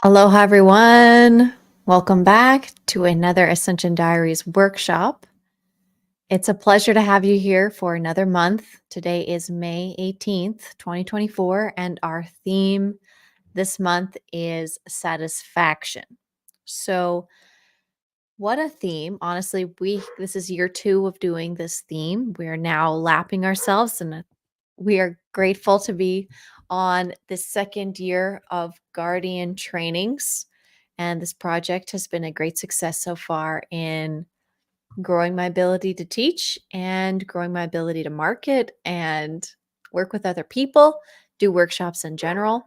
Aloha, everyone. Welcome back to another Ascension Diaries workshop. It's a pleasure to have you here for another month. Today is May 18th, 2024, and our theme this month is satisfaction. So, what a theme. Honestly, this is year 2 of doing this theme. We are now lapping ourselves and we are grateful to be on the second year of Guardian trainings. And this project has been a great success so far in growing my ability to teach and growing my ability to market and work with other people, do workshops in general.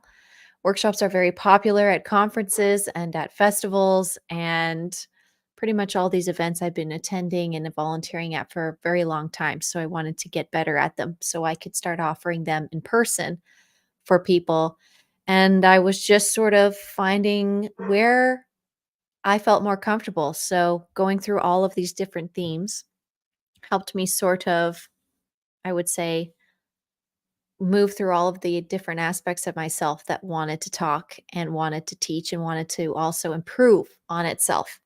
Workshops are very popular at conferences and at festivals and pretty much all these events I've been attending and volunteering at for a very long time. So I wanted to get better at them so I could start offering them in person for people. And I was just sort of finding where I felt more comfortable. So going through all of these different themes helped me sort of, I would say, move through all of the different aspects of myself that wanted to talk and wanted to teach and wanted to also improve on itself.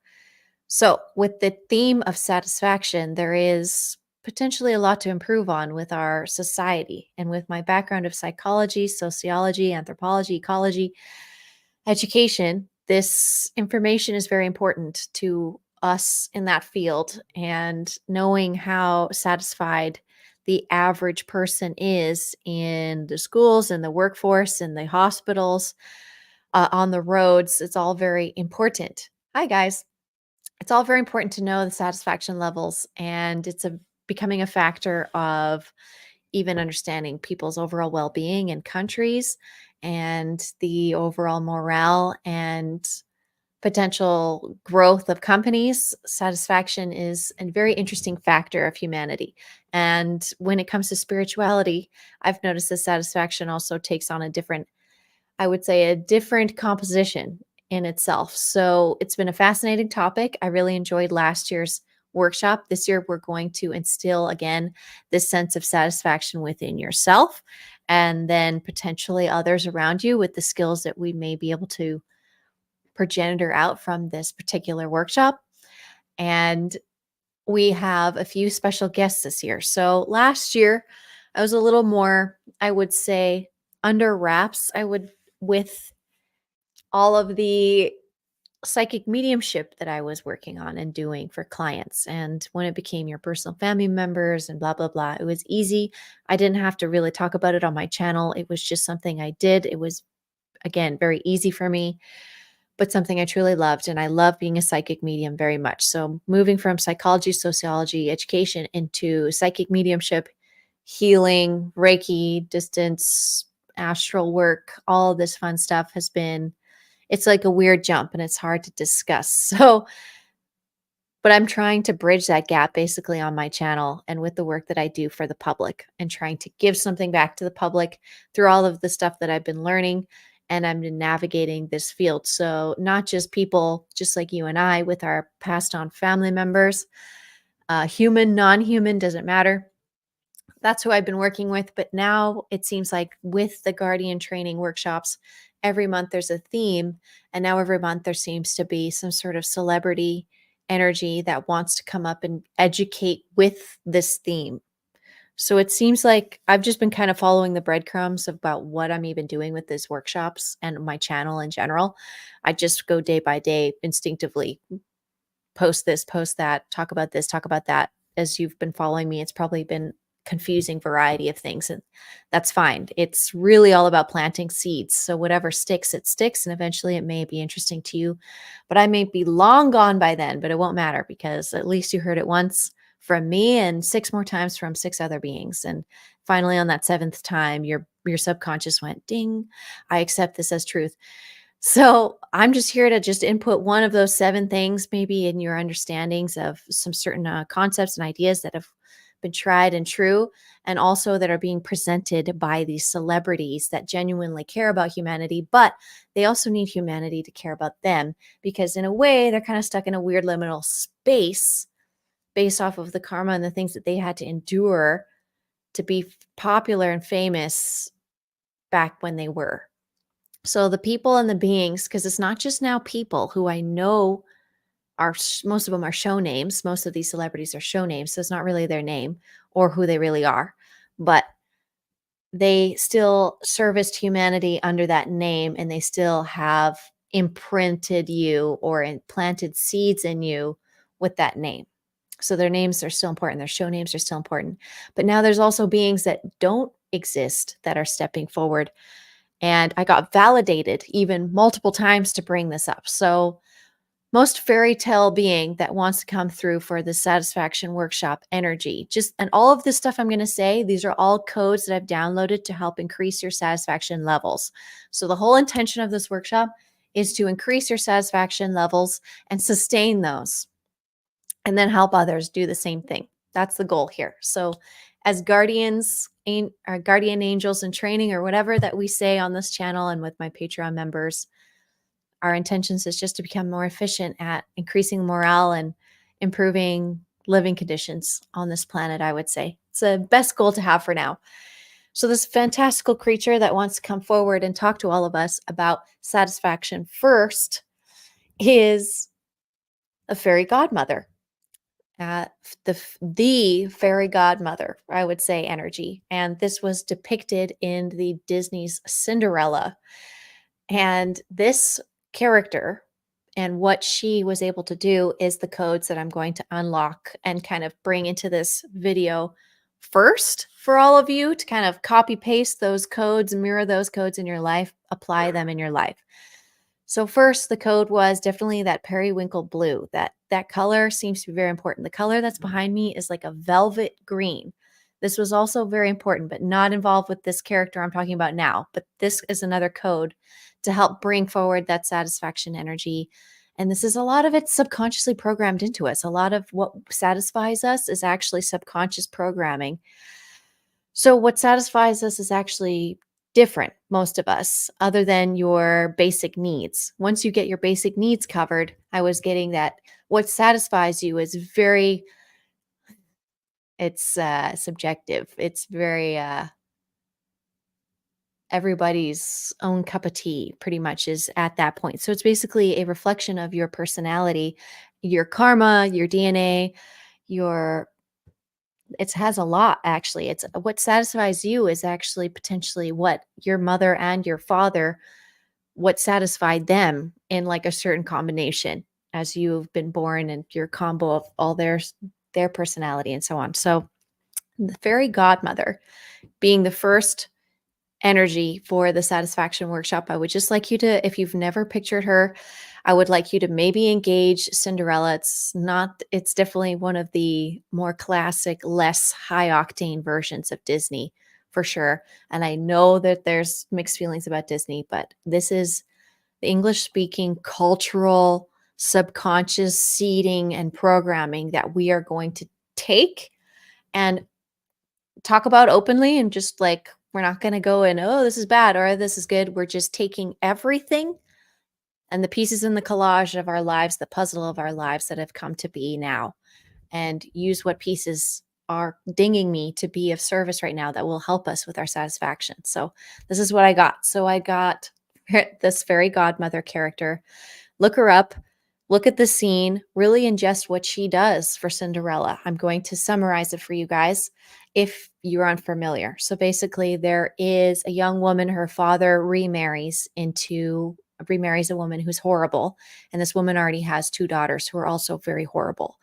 So, with the theme of satisfaction, there is potentially a lot to improve on with our society. And with my background of psychology, sociology, anthropology, ecology, education, this information is very important to us in that field. And knowing how satisfied the average person is in the schools, in the workforce, in the hospitals, on the roads, it's all very important. Hi, guys. It's all very important to know the satisfaction levels, and it's becoming a factor of even understanding people's overall well-being in countries and the overall morale and potential growth of companies. Satisfaction is a very interesting factor of humanity. And when it comes to spirituality, I've noticed that satisfaction also takes on a different, I would say, a different composition in itself. So it's been a fascinating topic. I really enjoyed last year's workshop. This year, we're going to instill again this sense of satisfaction within yourself and then potentially others around you with the skills that we may be able to progenitor out from this particular workshop. And we have a few special guests this year. So last year, I was a little more, I would say, under wraps. With all of the psychic mediumship that I was working on and doing for clients. And when it became your personal family members and blah, blah, blah, it was easy. I didn't have to really talk about it on my channel. It was just something I did. It was, again, very easy for me, but something I truly loved. And I love being a psychic medium very much. So moving from psychology, sociology, education into psychic mediumship, healing, Reiki, distance, astral work, all this fun stuff has been, it's like a weird jump and it's hard to discuss. So, but I'm trying to bridge that gap basically on my channel and with the work that I do for the public and trying to give something back to the public through all of the stuff that I've been learning and I'm navigating this field. So, not just people just like you and I with our passed on family members, human, non human, doesn't matter. That's who I've been working with. But now it seems like with the Guardian training workshops, every month there's a theme. And now every month there seems to be some sort of celebrity energy that wants to come up and educate with this theme. So it seems like I've just been kind of following the breadcrumbs about what I'm even doing with these workshops and my channel in general. I just go day by day instinctively, post this, post that, talk about this, talk about that. As you've been following me, it's probably been confusing variety of things, and that's fine. It's really all about planting seeds. So whatever sticks, it sticks, and eventually it may be interesting to you. But I may be long gone by then, but it won't matter because at least you heard it once from me and 6 more times from 6 other beings. And finally on that 7th time, your subconscious went ding, I accept this as truth. So I'm just here to just input one of those 7 things, maybe in your understandings of some certain concepts and ideas that have been tried and true, and also that are being presented by these celebrities that genuinely care about humanity, but they also need humanity to care about them because, in a way, they're kind of stuck in a weird liminal space based off of the karma and the things that they had to endure to be popular and famous back when they were. So the people and the beings, because it's not just now people who I know are, most of them are show names. Most of these celebrities are show names. So it's not really their name or who they really are, but they still serviced humanity under that name, and they still have imprinted you or implanted seeds in you with that name. So their names are still important. Their show names are still important. But now there's also beings that don't exist that are stepping forward. And I got validated even multiple times to bring this up. So most fairy tale being that wants to come through for the satisfaction workshop energy, just, and all of this stuff I'm going to say, these are all codes that I've downloaded to help increase your satisfaction levels. So the whole intention of this workshop is to increase your satisfaction levels and sustain those, and then help others do the same thing. That's the goal here. So as guardians, guardian angels in training, or whatever that we say on this channel and with my Patreon members, our intentions is just to become more efficient at increasing morale and improving living conditions on this planet, I would say. It's the best goal to have for now. So this fantastical creature that wants to come forward and talk to all of us about satisfaction first is a fairy godmother. The fairy godmother, I would say, energy. And this was depicted in the Disney's Cinderella. And this character and what she was able to do is the codes that I'm going to unlock and kind of bring into this video first for all of you to kind of copy paste those codes, mirror those codes in your life, apply them in your life. So first, the code was definitely that periwinkle blue. That color seems to be very important. The color that's behind me is like a velvet green. This was also very important, but not involved with this character I'm talking about now. But this is another code to help bring forward that satisfaction energy. And this is, a lot of it subconsciously programmed into us. A lot of what satisfies us is actually subconscious programming. So what satisfies us is actually different, most of us, other than your basic needs. Once you get your basic needs covered, I was getting that what satisfies you is very, it's subjective. It's very everybody's own cup of tea, pretty much, is at that point. So it's basically a reflection of your personality, your karma, your DNA, your, it has a lot, actually. It's what satisfies you is actually potentially what your mother and your father, what satisfied them in like a certain combination as you've been born, and your combo of all their personality and so on. So the fairy godmother being the first energy for the satisfaction workshop, I would just like you to, if you've never pictured her, I would like you to maybe engage Cinderella. It's definitely one of the more classic, less high octane versions of Disney for sure. And I know that there's mixed feelings about Disney, but this is the English speaking cultural subconscious seeding and programming that we are going to take and talk about openly, and just like, we're not going to go in, oh, this is bad or this is good. We're just taking everything and the pieces in the collage of our lives, the puzzle of our lives that have come to be now, and use what pieces are dinging me to be of service right now that will help us with our satisfaction. So this is what I got. So I got this fairy godmother character. Look her up. Look at the scene, really ingest what she does for Cinderella. I'm going to summarize it for you guys if you're unfamiliar. So basically, there is a young woman, her father remarries a woman who's horrible. And this woman already has two daughters who are also very horrible.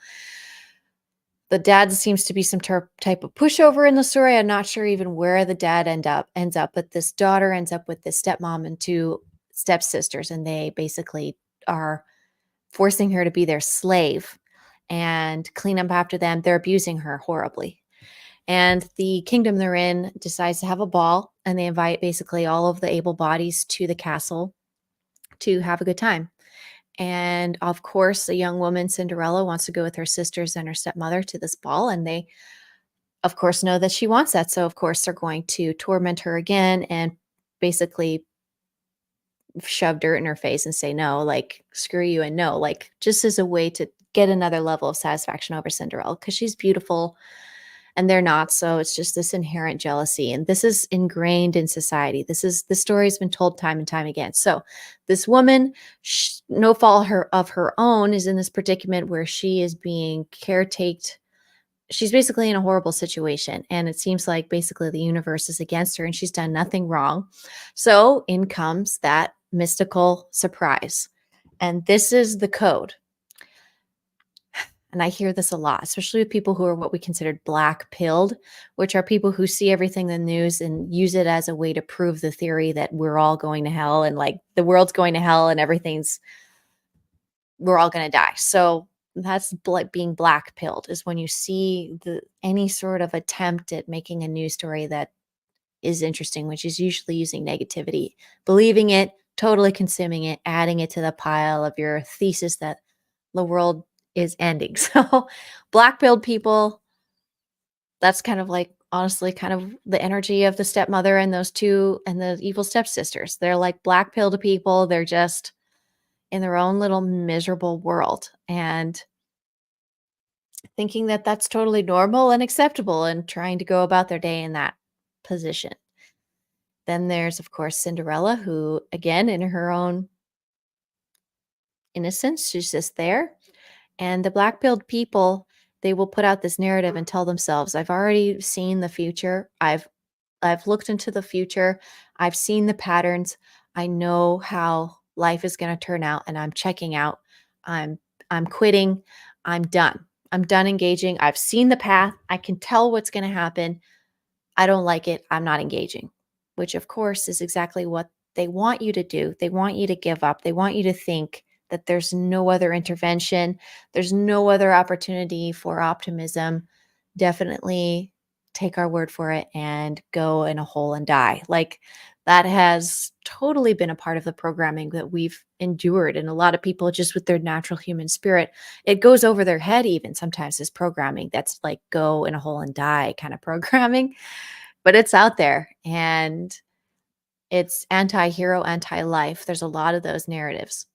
The dad seems to be some type of pushover in the story. I'm not sure even where the dad ends up, but this daughter ends up with this stepmom and two stepsisters, and they basically are forcing her to be their slave and clean up after them. They're abusing her horribly. And the kingdom they're in decides to have a ball, and they invite basically all of the able bodies to the castle to have a good time. And of course, a young woman, Cinderella, wants to go with her sisters and her stepmother to this ball. And they, of course, know that she wants that. So, of course, they're going to torment her again and basically shove dirt in her face and say no, like, screw you and no, like, just as a way to get another level of satisfaction over Cinderella, because she's beautiful and they're not. So it's just this inherent jealousy. And this is ingrained in society. This story has been told time and time again. So this woman, no fault of her own, is in this predicament where she is being caretaked. She's basically in a horrible situation. And it seems like basically the universe is against her and she's done nothing wrong. So in comes that mystical surprise. And this is the code. And I hear this a lot, especially with people who are what we considered black pilled, which are people who see everything in the news and use it as a way to prove the theory that we're all going to hell and like the world's going to hell and we're all going to die. So that's being black pilled, is when you see any sort of attempt at making a news story that is interesting, which is usually using negativity, believing it, totally consuming it, adding it to the pile of your thesis that the world is ending. So black pilled people, that's kind of like honestly kind of the energy of the stepmother and those two and the evil stepsisters. They're like black pilled people. They're just in their own little miserable world and thinking that that's totally normal and acceptable and trying to go about their day in that position. Then there's, of course, Cinderella, who, again, in her own innocence, she's just there. And the black-pilled people, they will put out this narrative and tell themselves, I've already seen the future. I've looked into the future. I've seen the patterns. I know how life is going to turn out and I'm checking out. I'm I'm quitting. I'm done. I'm done engaging. I've seen the path. I can tell what's going to happen. I don't like it. I'm not engaging, which of course is exactly what they want you to do. They want you to give up. They want you to think that there's no other intervention, there's no other opportunity for optimism. Definitely take our word for it and go in a hole and die. Like that has totally been a part of the programming that we've endured. And a lot of people, just with their natural human spirit, it goes over their head, even sometimes, this programming that's like go in a hole and die kind of programming, but it's out there and it's anti-hero, anti-life. There's a lot of those narratives.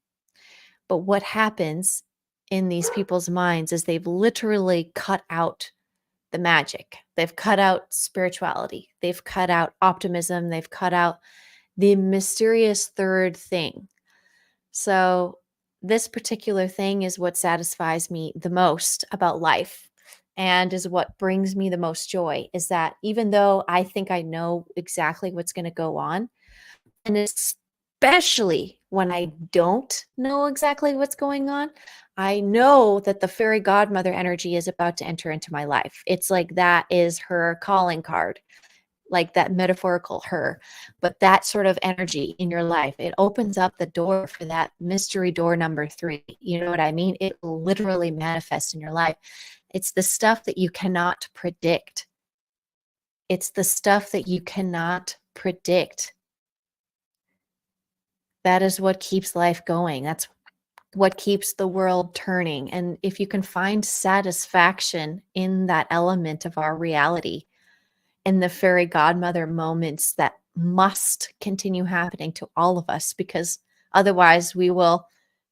But what happens in these people's minds is they've literally cut out the magic. They've cut out spirituality. They've cut out optimism. They've cut out the mysterious third thing. So this particular thing is what satisfies me the most about life and is what brings me the most joy, is that even though I think I know exactly what's going to go on, and especially when I don't know exactly what's going on, I know that the fairy godmother energy is about to enter into my life. It's like that is her calling card, like that metaphorical her. But that sort of energy in your life, it opens up the door for that mystery door number 3. You know what I mean? It will literally manifest in your life. It's the stuff that you cannot predict. It's the stuff that you cannot predict. That is what keeps life going. That's what keeps the world turning. And if you can find satisfaction in that element of our reality, in the fairy godmother moments that must continue happening to all of us, because otherwise we will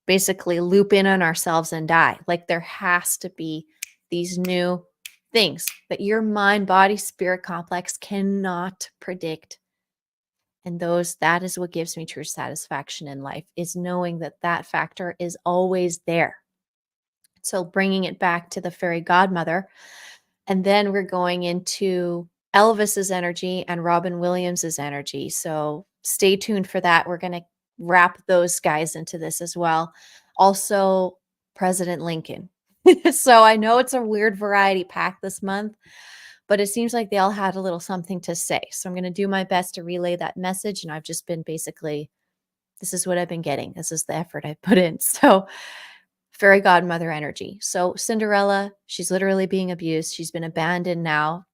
basically loop in on ourselves and die. Like there has to be these new things that your mind, body, spirit complex cannot predict. And that is what gives me true satisfaction in life, is knowing that that factor is always there. So bringing it back to the fairy godmother, and then we're going into Elvis's energy and Robin Williams's energy. So stay tuned for that. We're going to wrap those guys into this as well. Also, President Lincoln. So I know it's a weird variety pack this month, but it seems like they all had a little something to say. So I'm going to do my best to relay that message. And I've just been basically, this is what I've been getting. This is the effort I put in. So fairy godmother energy. So Cinderella, she's literally being abused. She's been abandoned now,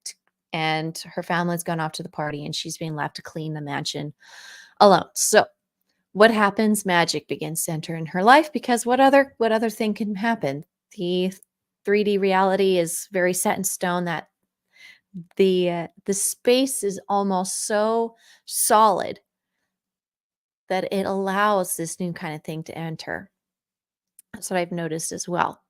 and her family's gone off to the party and she's being left to clean the mansion alone. So what happens? Magic begins to enter in her life, because what other thing can happen? The 3D reality is very set in stone, that the space is almost so solid that it allows this new kind of thing to enter. That's what I've noticed as well,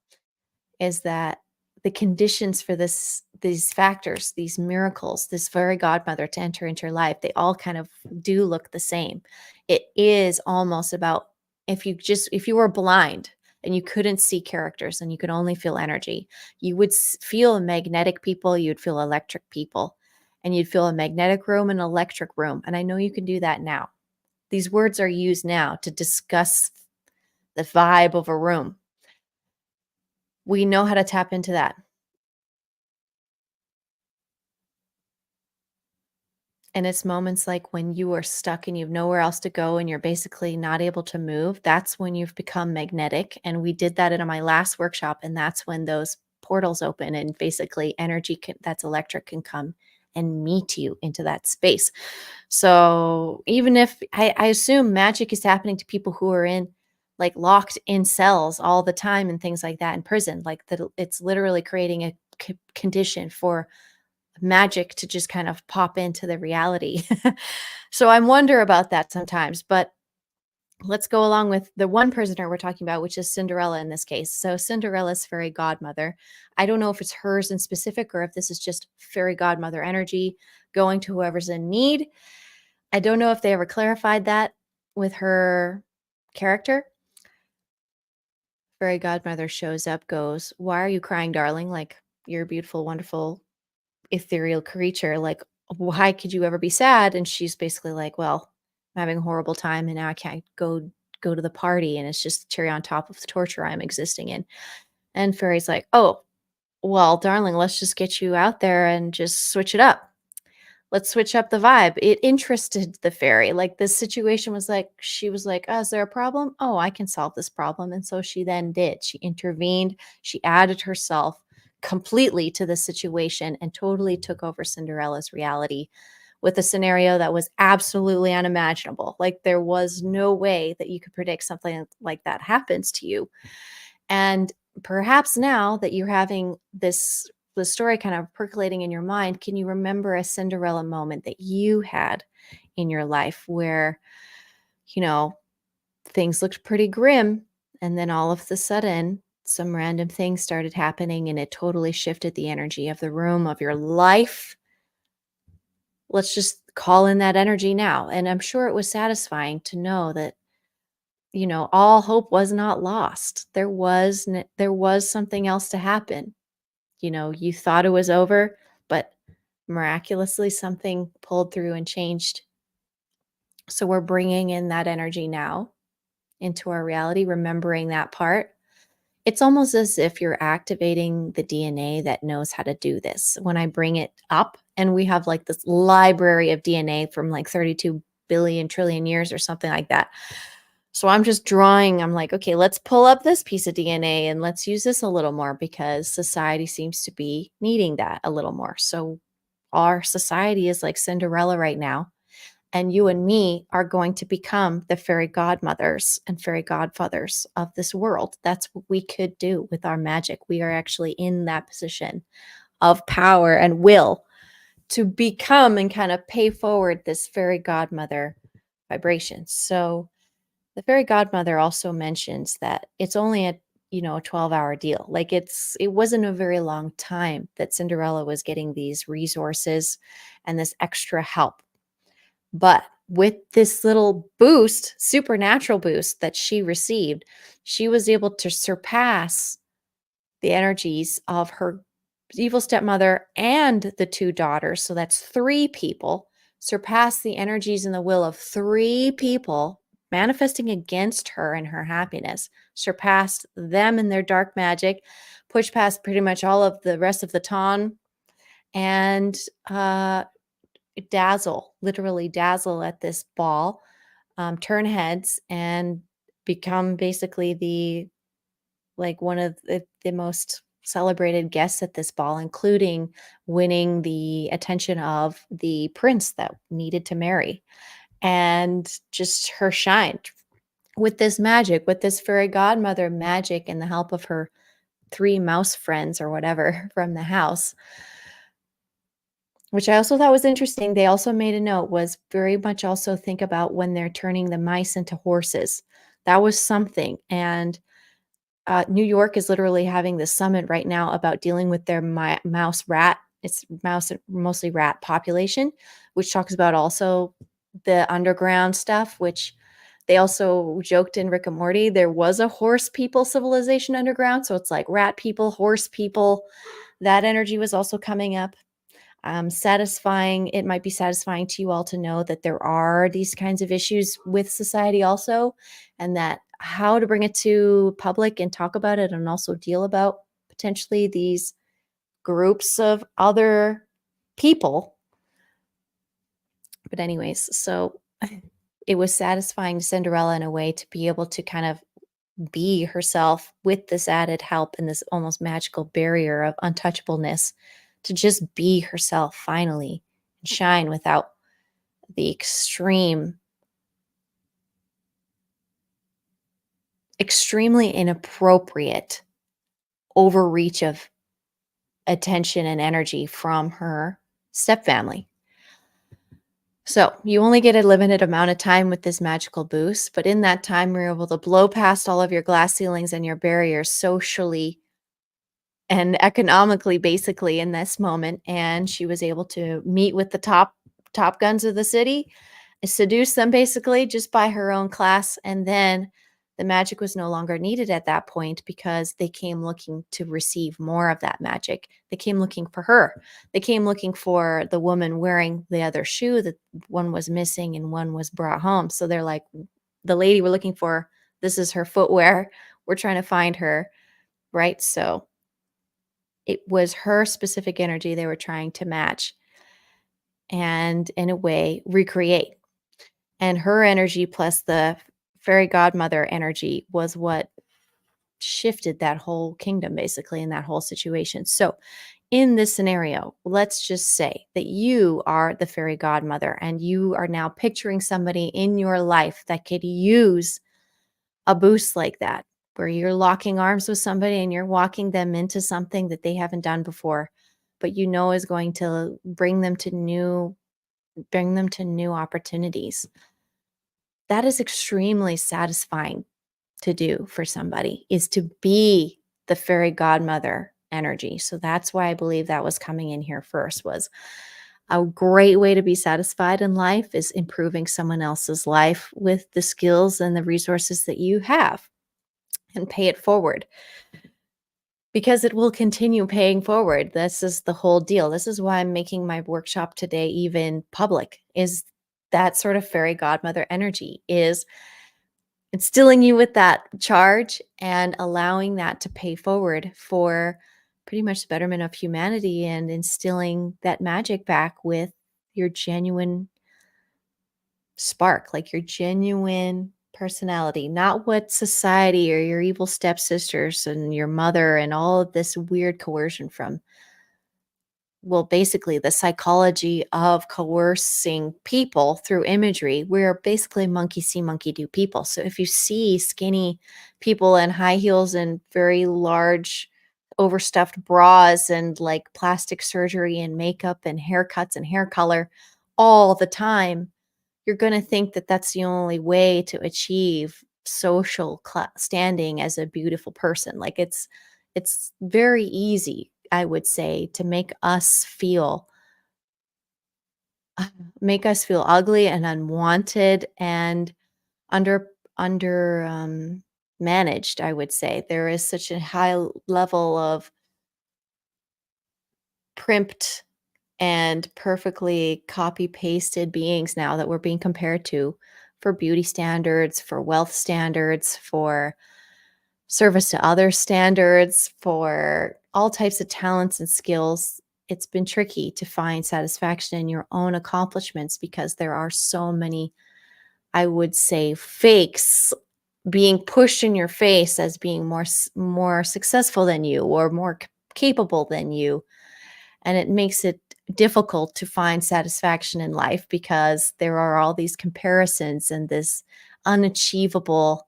is that the conditions for these factors, these miracles, this fairy godmother to enter into your life, they all kind of do look the same. It is almost about, if you were blind and you couldn't see characters and you could only feel energy, you would feel magnetic people, you'd feel electric people, and you'd feel a magnetic room and an electric room. And I know you can do that now. These words are used now to discuss the vibe of a room. We know how to tap into that. And it's moments like when you are stuck and you have nowhere else to go and you're basically not able to move. That's when you've become magnetic. And we did that in my last workshop. And that's when those portals open and basically that's electric can come and meet you into that space. So even if I assume magic is happening to people who are in like locked in cells all the time and things like that in prison, like that it's literally creating a condition for magic to just kind of pop into the reality. So I wonder about that sometimes, but let's go along with the one prisoner we're talking about, which is Cinderella in this case. So Cinderella's fairy godmother. I don't know if it's hers in specific or if this is just fairy godmother energy going to whoever's in need. I don't know if they ever clarified that with her character. Fairy godmother shows up, goes, "Why are you crying, darling? Like, you're a beautiful, wonderful, ethereal creature. Like, why could you ever be sad?" And she's basically like, "Well, I'm having a horrible time and now I can't go to the party, and it's just cherry on top of the torture I'm existing in." And Fairy's like, "Oh, well, darling, let's just get you out there and just switch it up. Let's switch up the vibe." It interested the fairy. Like, this situation was like, she was like, "Oh, is there a problem? Oh, I can solve this problem." And so she then did. She intervened. She added herself completely to the situation and totally took over Cinderella's reality with a scenario that was absolutely unimaginable. Like, there was no way that you could predict something like that happens to you. And perhaps now that you're having the story kind of percolating in your mind, can you remember a Cinderella moment that you had in your life where, you know, things looked pretty grim and then all of the sudden some random things started happening and it totally shifted the energy of the room, of your life? Let's just call in that energy now. And I'm sure it was satisfying to know that, all hope was not lost. There was something else to happen. You thought it was over, but miraculously something pulled through and changed. So we're bringing in that energy now into our reality, remembering that part. It's almost as if you're activating the DNA that knows how to do this. When I bring it up, and we have like this library of DNA from like 32 billion trillion years or something like that. So I'm just drawing, I'm like, okay, let's pull up this piece of DNA and let's use this a little more because society seems to be needing that a little more. So our society is like Cinderella right now. And you and me are going to become the fairy godmothers and fairy godfathers of this world. That's what we could do with our magic. We are actually in that position of power and will to become and kind of pay forward this fairy godmother vibration. So the fairy godmother also mentions that it's only a 12-hour deal. Like, it wasn't a very long time that Cinderella was getting these resources and this extra help. But with this little boost, supernatural boost that she received, she was able to surpass the energies of her evil stepmother and the two daughters. So that's three people, surpass the energies and the will of three people manifesting against her and her happiness, surpassed them and their dark magic, pushed past pretty much all of the rest of the ton, and literally dazzle at this ball, turn heads and become basically one of the most celebrated guests at this ball, including winning the attention of the prince that needed to marry. And just her shine with this magic, with this fairy godmother magic and the help of her three mouse friends or whatever from the house, which I also thought was interesting. They also made a note, was very much also think about when they're turning the mice into horses. That was something. And New York is literally having this summit right now about dealing with their mouse rat. It's mouse, mostly rat population, which talks about also the underground stuff, which they also joked in Rick and Morty. There was a horse people civilization underground. So it's like rat people, horse people. That energy was also coming up. Satisfying. It might be satisfying to you all to know that there are these kinds of issues with society also, and that how to bring it to public and talk about it and also deal about potentially these groups of other people. But anyways, so it was satisfying to Cinderella in a way to be able to kind of be herself with this added help and this almost magical barrier of untouchableness, to just be herself finally and shine without the extremely inappropriate overreach of attention and energy from her stepfamily. So you only get a limited amount of time with this magical boost, but in that time, you're able to blow past all of your glass ceilings and your barriers socially and economically, basically, in this moment. And she was able to meet with the top guns of the city, seduce them basically just by her own class. And then the magic was no longer needed at that point because they came looking to receive more of that magic. They came looking for her. They came looking for the woman wearing the other shoe that one was missing and one was brought home. So they're like, the lady we're looking for, this is her footwear. We're trying to find her. Right. So it was her specific energy they were trying to match and, in a way, recreate. And her energy plus the fairy godmother energy was what shifted that whole kingdom, basically, in that whole situation. So, in this scenario, let's just say that you are the fairy godmother and you are now picturing somebody in your life that could use a boost like that, where you're locking arms with somebody and you're walking them into something that they haven't done before, but you know is going to bring them to new opportunities. That is extremely satisfying to do for somebody, is to be the fairy godmother energy. So that's why I believe that was coming in here first. Was a great way to be satisfied in life is improving someone else's life with the skills and the resources that you have, and pay it forward, because it will continue paying forward. This is the whole deal. This is why I'm making my workshop today even public, is that sort of fairy godmother energy is instilling you with that charge and allowing that to pay forward for pretty much the betterment of humanity, and instilling that magic back with your genuine spark, like your genuine personality, not what society or your evil stepsisters and your mother and all of this weird coercion from, well, basically the psychology of coercing people through imagery. We're basically monkey see, monkey do people. So if you see skinny people in high heels and very large, overstuffed bras and like plastic surgery and makeup and haircuts and hair color all the time, you're going to think that that's the only way to achieve social standing as a beautiful person. Like it's very easy, I would say, to make us feel ugly and unwanted and under managed, I would say. There is such a high level of primped and perfectly copy pasted beings now that we're being compared to, for beauty standards, for wealth standards, for service to other standards, for all types of talents and skills. It's been tricky to find satisfaction in your own accomplishments because there are so many, I would say, fakes being pushed in your face as being more successful than you or more capable than you, and it makes it difficult to find satisfaction in life because there are all these comparisons and this unachievable,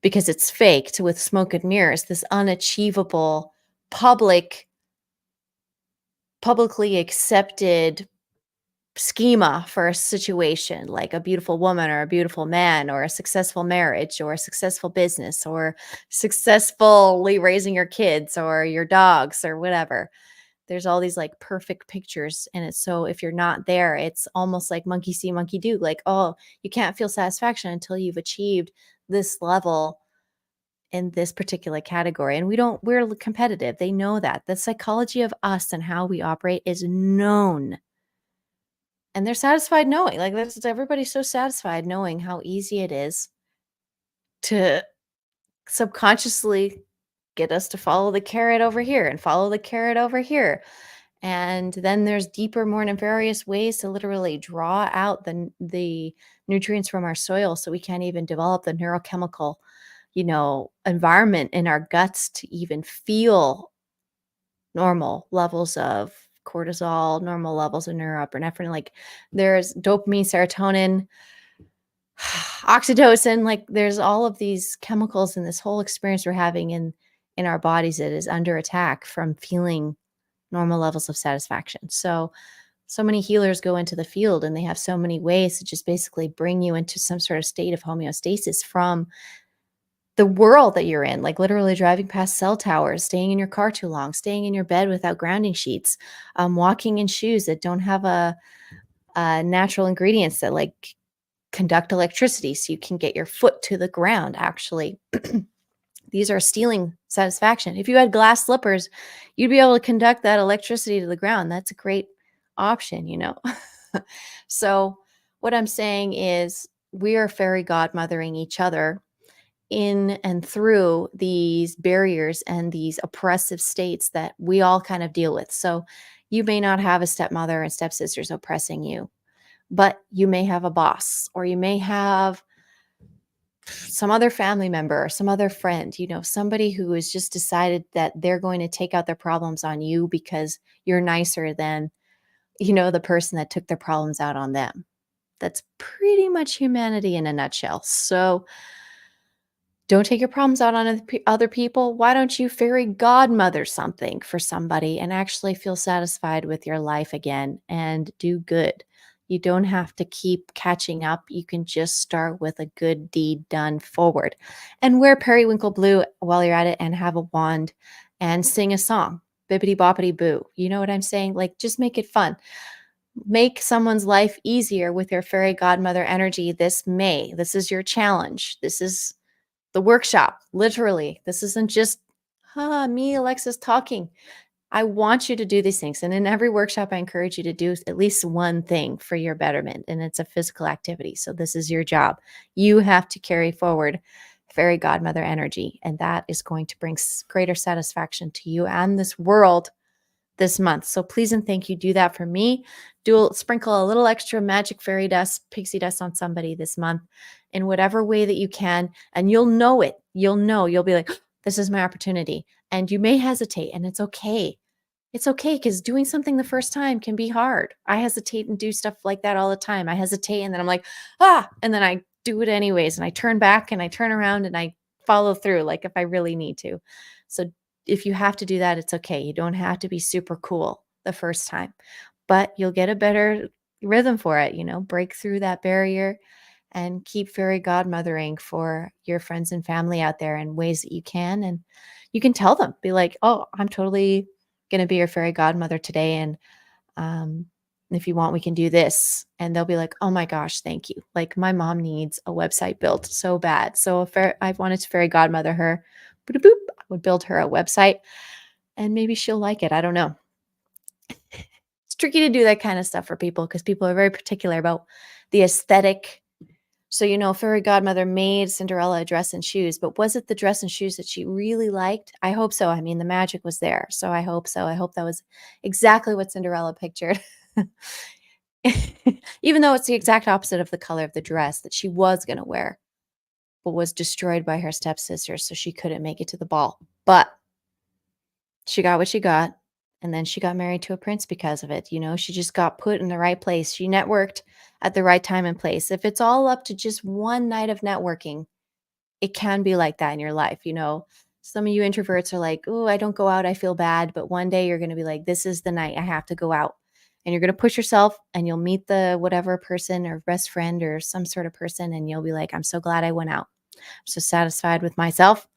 because it's faked with smoke and mirrors, this unachievable publicly accepted schema for a situation, like a beautiful woman or a beautiful man or a successful marriage or a successful business or successfully raising your kids or your dogs or whatever. There's all these like perfect pictures. And it's so if you're not there, it's almost like monkey see, monkey do. Like, oh, you can't feel satisfaction until you've achieved this level in this particular category. And we're competitive. They know that. The psychology of us and how we operate is known. And they're satisfied knowing, like, everybody's so satisfied knowing how easy it is to subconsciously get us to follow the carrot over here and follow the carrot over here. And then there's deeper, more nefarious ways to literally draw out the nutrients from our soil so we can't even develop the neurochemical, environment in our guts to even feel normal levels of cortisol, normal levels of norepinephrine. Like there's dopamine, serotonin, oxytocin, like there's all of these chemicals in this whole experience we're having in our bodies that is under attack from feeling normal levels of satisfaction. So many healers go into the field and they have so many ways to just basically bring you into some sort of state of homeostasis from the world that you're in, like literally driving past cell towers, staying in your car too long, staying in your bed without grounding sheets, walking in shoes that don't have a natural ingredients that like conduct electricity so you can get your foot to the ground. Actually, these are stealing satisfaction. If you had glass slippers, you'd be able to conduct that electricity to the ground. That's a great option. So what I'm saying is we are fairy godmothering each other in and through these barriers and these oppressive states that we all kind of deal with. So you may not have a stepmother and stepsisters oppressing you, but you may have a boss, or you may have some other family member or some other friend, somebody who has just decided that they're going to take out their problems on you because you're nicer than, the person that took their problems out on them. That's pretty much humanity in a nutshell. So don't take your problems out on other people. Why don't you fairy godmother something for somebody and actually feel satisfied with your life again and do good? You don't have to keep catching up. You can just start with a good deed done forward and wear periwinkle blue while you're at it and have a wand and sing a song. Bippity boppity boo. You know what I'm saying? Like, just make it fun. Make someone's life easier with your fairy godmother energy this May. This is your challenge. This is the workshop, literally. This isn't just me, Alexis, talking. I want you to do these things. And in every workshop, I encourage you to do at least one thing for your betterment. And it's a physical activity. So this is your job. You have to carry forward fairy godmother energy. And that is going to bring greater satisfaction to you and this world this month. So please and thank you. Do that for me. Sprinkle a little extra magic fairy dust, pixie dust on somebody this month in whatever way that you can. And you'll know it. You'll be like, this is my opportunity. And you may hesitate, and it's okay. It's okay, because doing something the first time can be hard. I hesitate and do stuff like that all the time. I hesitate and then I'm like, and then I do it anyways. And I turn back and I turn around and I follow through, like if I really need to. So if you have to do that, it's okay. You don't have to be super cool the first time, but you'll get a better rhythm for it, break through that barrier and keep fairy godmothering for your friends and family out there in ways that you can. And you can tell them, be like, oh, I'm totally going to be your fairy godmother today. And if you want, we can do this. And they'll be like, oh my gosh, thank you. Like, my mom needs a website built so bad. So if I wanted to fairy godmother her, boop, boop, I would build her a website and maybe she'll like it. I don't know. It's tricky to do that kind of stuff for people because people are very particular about the aesthetic. So, fairy godmother made Cinderella a dress and shoes, but was it the dress and shoes that she really liked? I hope so. I mean, the magic was there. So I hope so. I hope that was exactly what Cinderella pictured. Even though it's the exact opposite of the color of the dress that she was going to wear, but was destroyed by her stepsister. So she couldn't make it to the ball. But she got what she got. And then she got married to a prince because of it. She just got put in the right place. She networked at the right time and place. If it's all up to just one night of networking, it can be like that in your life. Some of you introverts are like, oh, I don't go out, I feel bad. But one day you're going to be like, this is the night I have to go out. and you're going to push yourself, and you'll meet the whatever person or best friend or some sort of person, and you'll be like, I'm so glad I went out. I'm so satisfied with myself.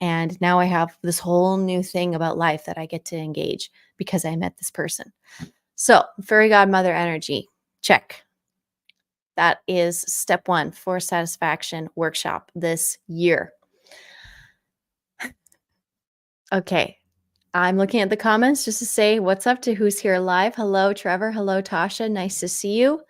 And now I have this whole new thing about life that I get to engage because I met this person. So, fairy godmother energy, check. That is step one for satisfaction workshop this year. Okay. I'm looking at the comments just to say what's up to who's here live. Hello, Trevor. Hello, Tasha. Nice to see you.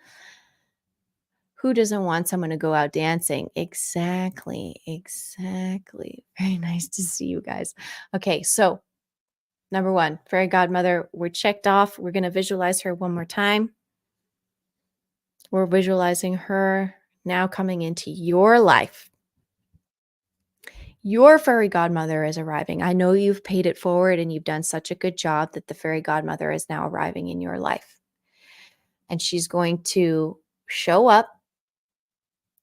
Who doesn't want someone to go out dancing? Exactly. Exactly. Very nice to see you guys. Okay. So, number one, fairy godmother, we're checked off. We're going to visualize her one more time. We're visualizing her now coming into your life. Your fairy godmother is arriving. I know you've paid it forward and you've done such a good job that the fairy godmother is now arriving in your life. And she's going to show up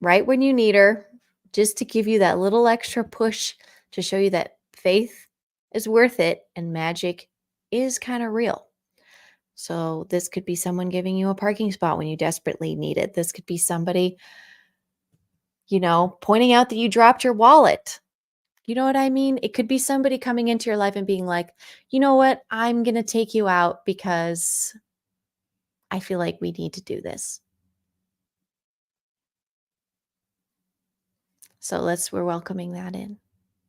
right when you need her, just to give you that little extra push to show you that faith is worth it and magic is kind of real. So this could be someone giving you a parking spot when you desperately need it. This could be somebody, pointing out that you dropped your wallet. You know what I mean? It could be somebody coming into your life and being like, you know what? I'm going to take you out because I feel like we need to do this. So we're welcoming that in.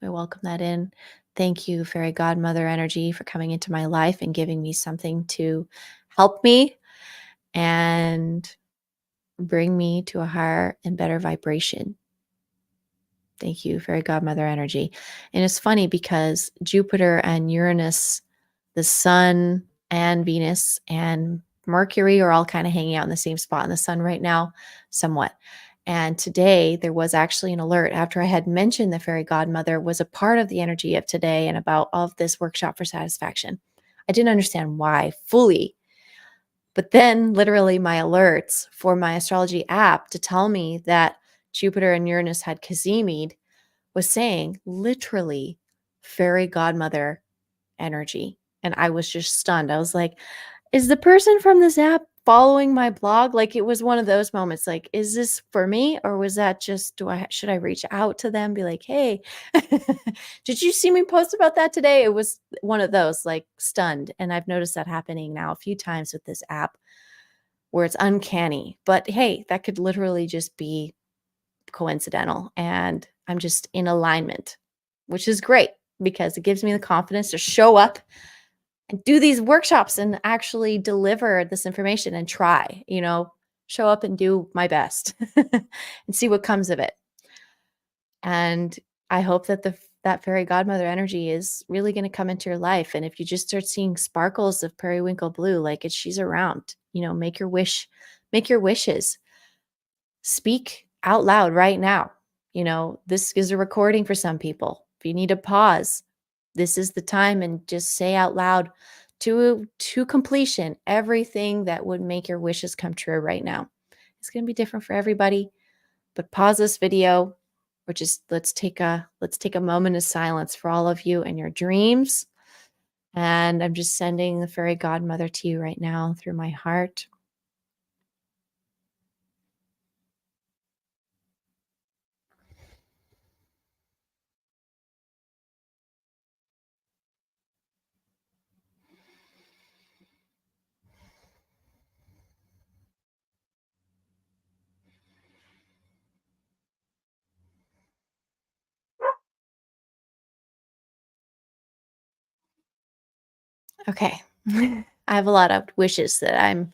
We welcome that in. Thank you, fairy godmother energy, for coming into my life and giving me something to help me and bring me to a higher and better vibration. Thank you, fairy godmother energy. And it's funny because Jupiter and Uranus, the sun and Venus and Mercury are all kind of hanging out in the same spot in the sun right now, somewhat. And today there was actually an alert after I had mentioned the fairy godmother was a part of the energy of today and about of this workshop for satisfaction. I didn't understand why fully. But then literally my alerts for my astrology app to tell me that Jupiter and Uranus had Kazimi'd was saying literally fairy godmother energy. And I was just stunned. I was like, is the person from this app following my blog? Like, it was one of those moments, like, is this for me, or was that just, should I reach out to them, be like, hey, did you see me post about that today? It was one of those, like, stunned. And I've noticed that happening now a few times with this app where it's uncanny. But hey, that could literally just be coincidental, and I'm just in alignment, which is great because it gives me the confidence to show up and do these workshops and actually deliver this information and try, show up and do my best and see what comes of it. And I hope that that fairy godmother energy is really going to come into your life. And if you just start seeing sparkles of periwinkle blue, like she's around, make your wishes. Speak out loud right now. This is a recording for some people. If you need a pause, this is the time, and just say out loud to completion everything that would make your wishes come true right now. It's going to be different for everybody, but pause this video, or just let's take a moment of silence for all of you and your dreams. And I'm just sending the fairy godmother to you right now through my heart. Okay. I have a lot of wishes that I'm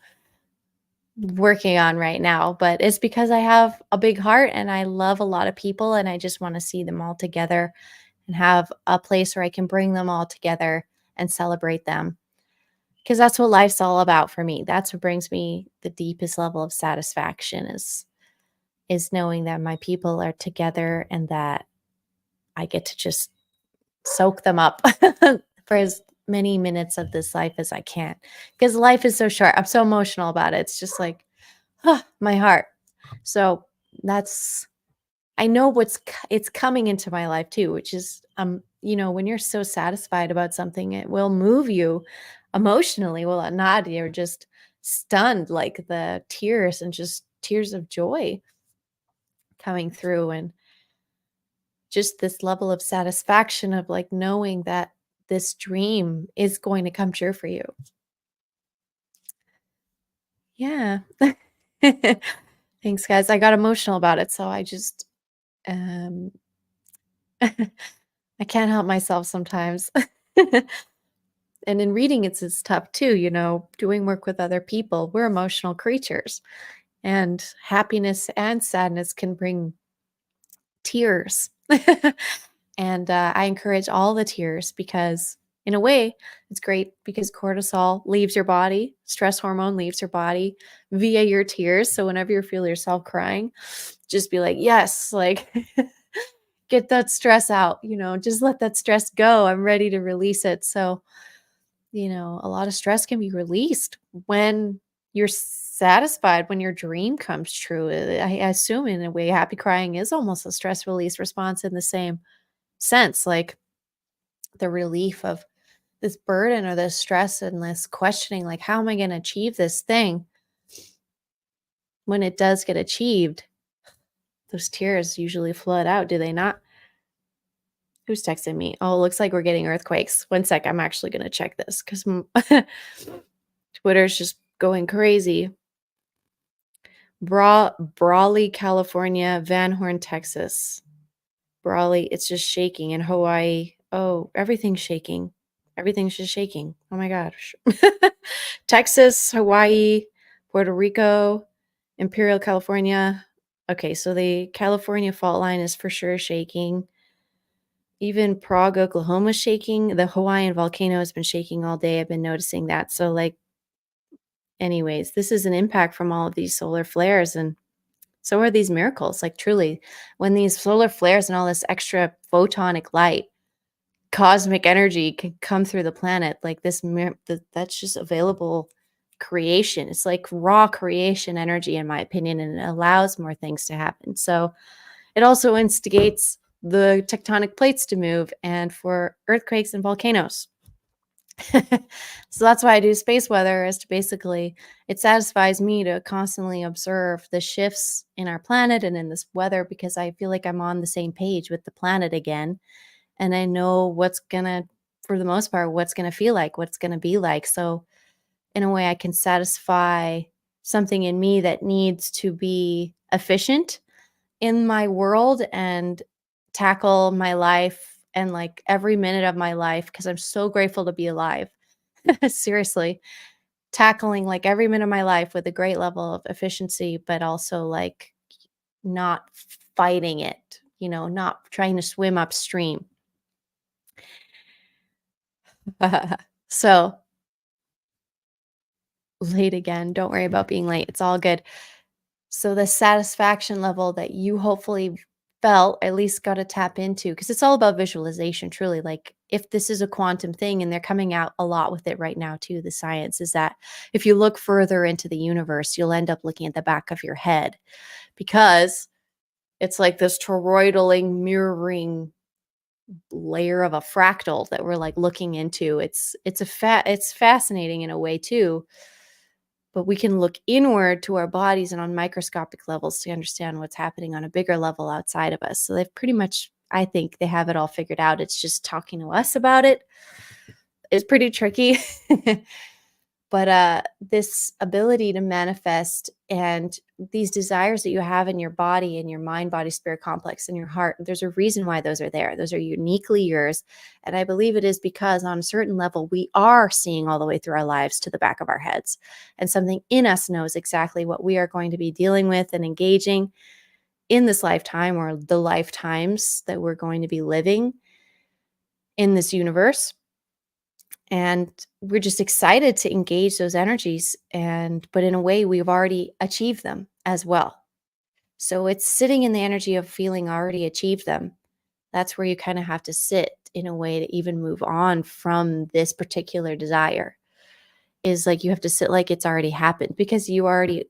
working on right now, but it's because I have a big heart and I love a lot of people, and I just want to see them all together and have a place where I can bring them all together and celebrate them. Because that's what life's all about for me. That's what brings me the deepest level of satisfaction is knowing that my people are together and that I get to just soak them up for as many minutes of this life as I can. Because life is so short. I'm so emotional about it. It's just like, my heart. So I know it's coming into my life too, which is, when you're so satisfied about something, it will move you emotionally, will it not? You're just stunned, like the tears and just tears of joy coming through, and just this level of satisfaction of like knowing that this dream is going to come true for you. Yeah. Thanks, guys. I got emotional about it, so I just um I can't help myself sometimes. And in reading it's tough too, doing work with other people. We're emotional creatures, and happiness and sadness can bring tears. And I encourage all the tears because, in a way, it's great because cortisol leaves your body, stress hormone leaves your body via your tears. So whenever you feel yourself crying, just be like, yes, like get that stress out, just let that stress go. I'm ready to release it. So, a lot of stress can be released when you're satisfied, when your dream comes true. I assume, in a way, happy crying is almost a stress release response in the same sense, like the relief of this burden or this stress and this questioning, like, how am I going to achieve this thing? When it does get achieved, those tears usually flood out, do they not? Who's texting me? Oh, it looks like we're getting earthquakes. One sec, I'm actually going to check this because Twitter's just going crazy. Brawley, California, Van Horn, Texas. Brawley, it's just shaking. In Hawaii, oh, everything's shaking. Everything's just shaking. Oh my gosh. Texas, Hawaii, Puerto Rico, Imperial, California. Okay, so the California fault line is for sure shaking. Even Prague, Oklahoma is shaking. The Hawaiian volcano has been shaking all day. I've been noticing that. So, like, anyways, this is an impact from all of these solar flares, and so are these miracles. Like, truly, when these solar flares and all this extra photonic light, cosmic energy can come through the planet, like that's just available creation. It's like raw creation energy, in my opinion, and it allows more things to happen. So it also instigates the tectonic plates to move and for earthquakes and volcanoes. So that's why I do space weather, is to basically, it satisfies me to constantly observe the shifts in our planet and in this weather, because I feel like I'm on the same page with the planet again. And I know what's gonna, for the most part, what's gonna feel like, what's gonna be like. So in a way, I can satisfy something in me that needs to be efficient in my world and tackle my life and like every minute of my life, because I'm so grateful to be alive. Seriously, tackling like every minute of my life with a great level of efficiency, but also like not fighting it, not trying to swim upstream. So, late again. Don't worry about being late. It's all good. So the satisfaction level that you hopefully felt, at least got to tap into, because it's all about visualization, truly. Like, if this is a quantum thing, and they're coming out a lot with it right now too, the science is that if you look further into the universe, you'll end up looking at the back of your head, because it's like this toroidal mirroring layer of a fractal that we're like looking into. It's fascinating in a way too, but we can look inward to our bodies and on microscopic levels to understand what's happening on a bigger level outside of us. So they've pretty much, I think they have it all figured out. It's just talking to us about it is pretty tricky. But this ability to manifest and these desires that you have in your body, in your mind, body, spirit complex, in your heart, there's a reason why those are there. Those are uniquely yours. And I believe it is because on a certain level, we are seeing all the way through our lives to the back of our heads. And something in us knows exactly what we are going to be dealing with and engaging in this lifetime, or the lifetimes that we're going to be living in this universe. And we're just excited to engage those energies, but in a way, we've already achieved them as well. So it's sitting in the energy of feeling already achieved them. That's where you kind of have to sit in a way to even move on from this particular desire. Is like you have to sit like it's already happened, because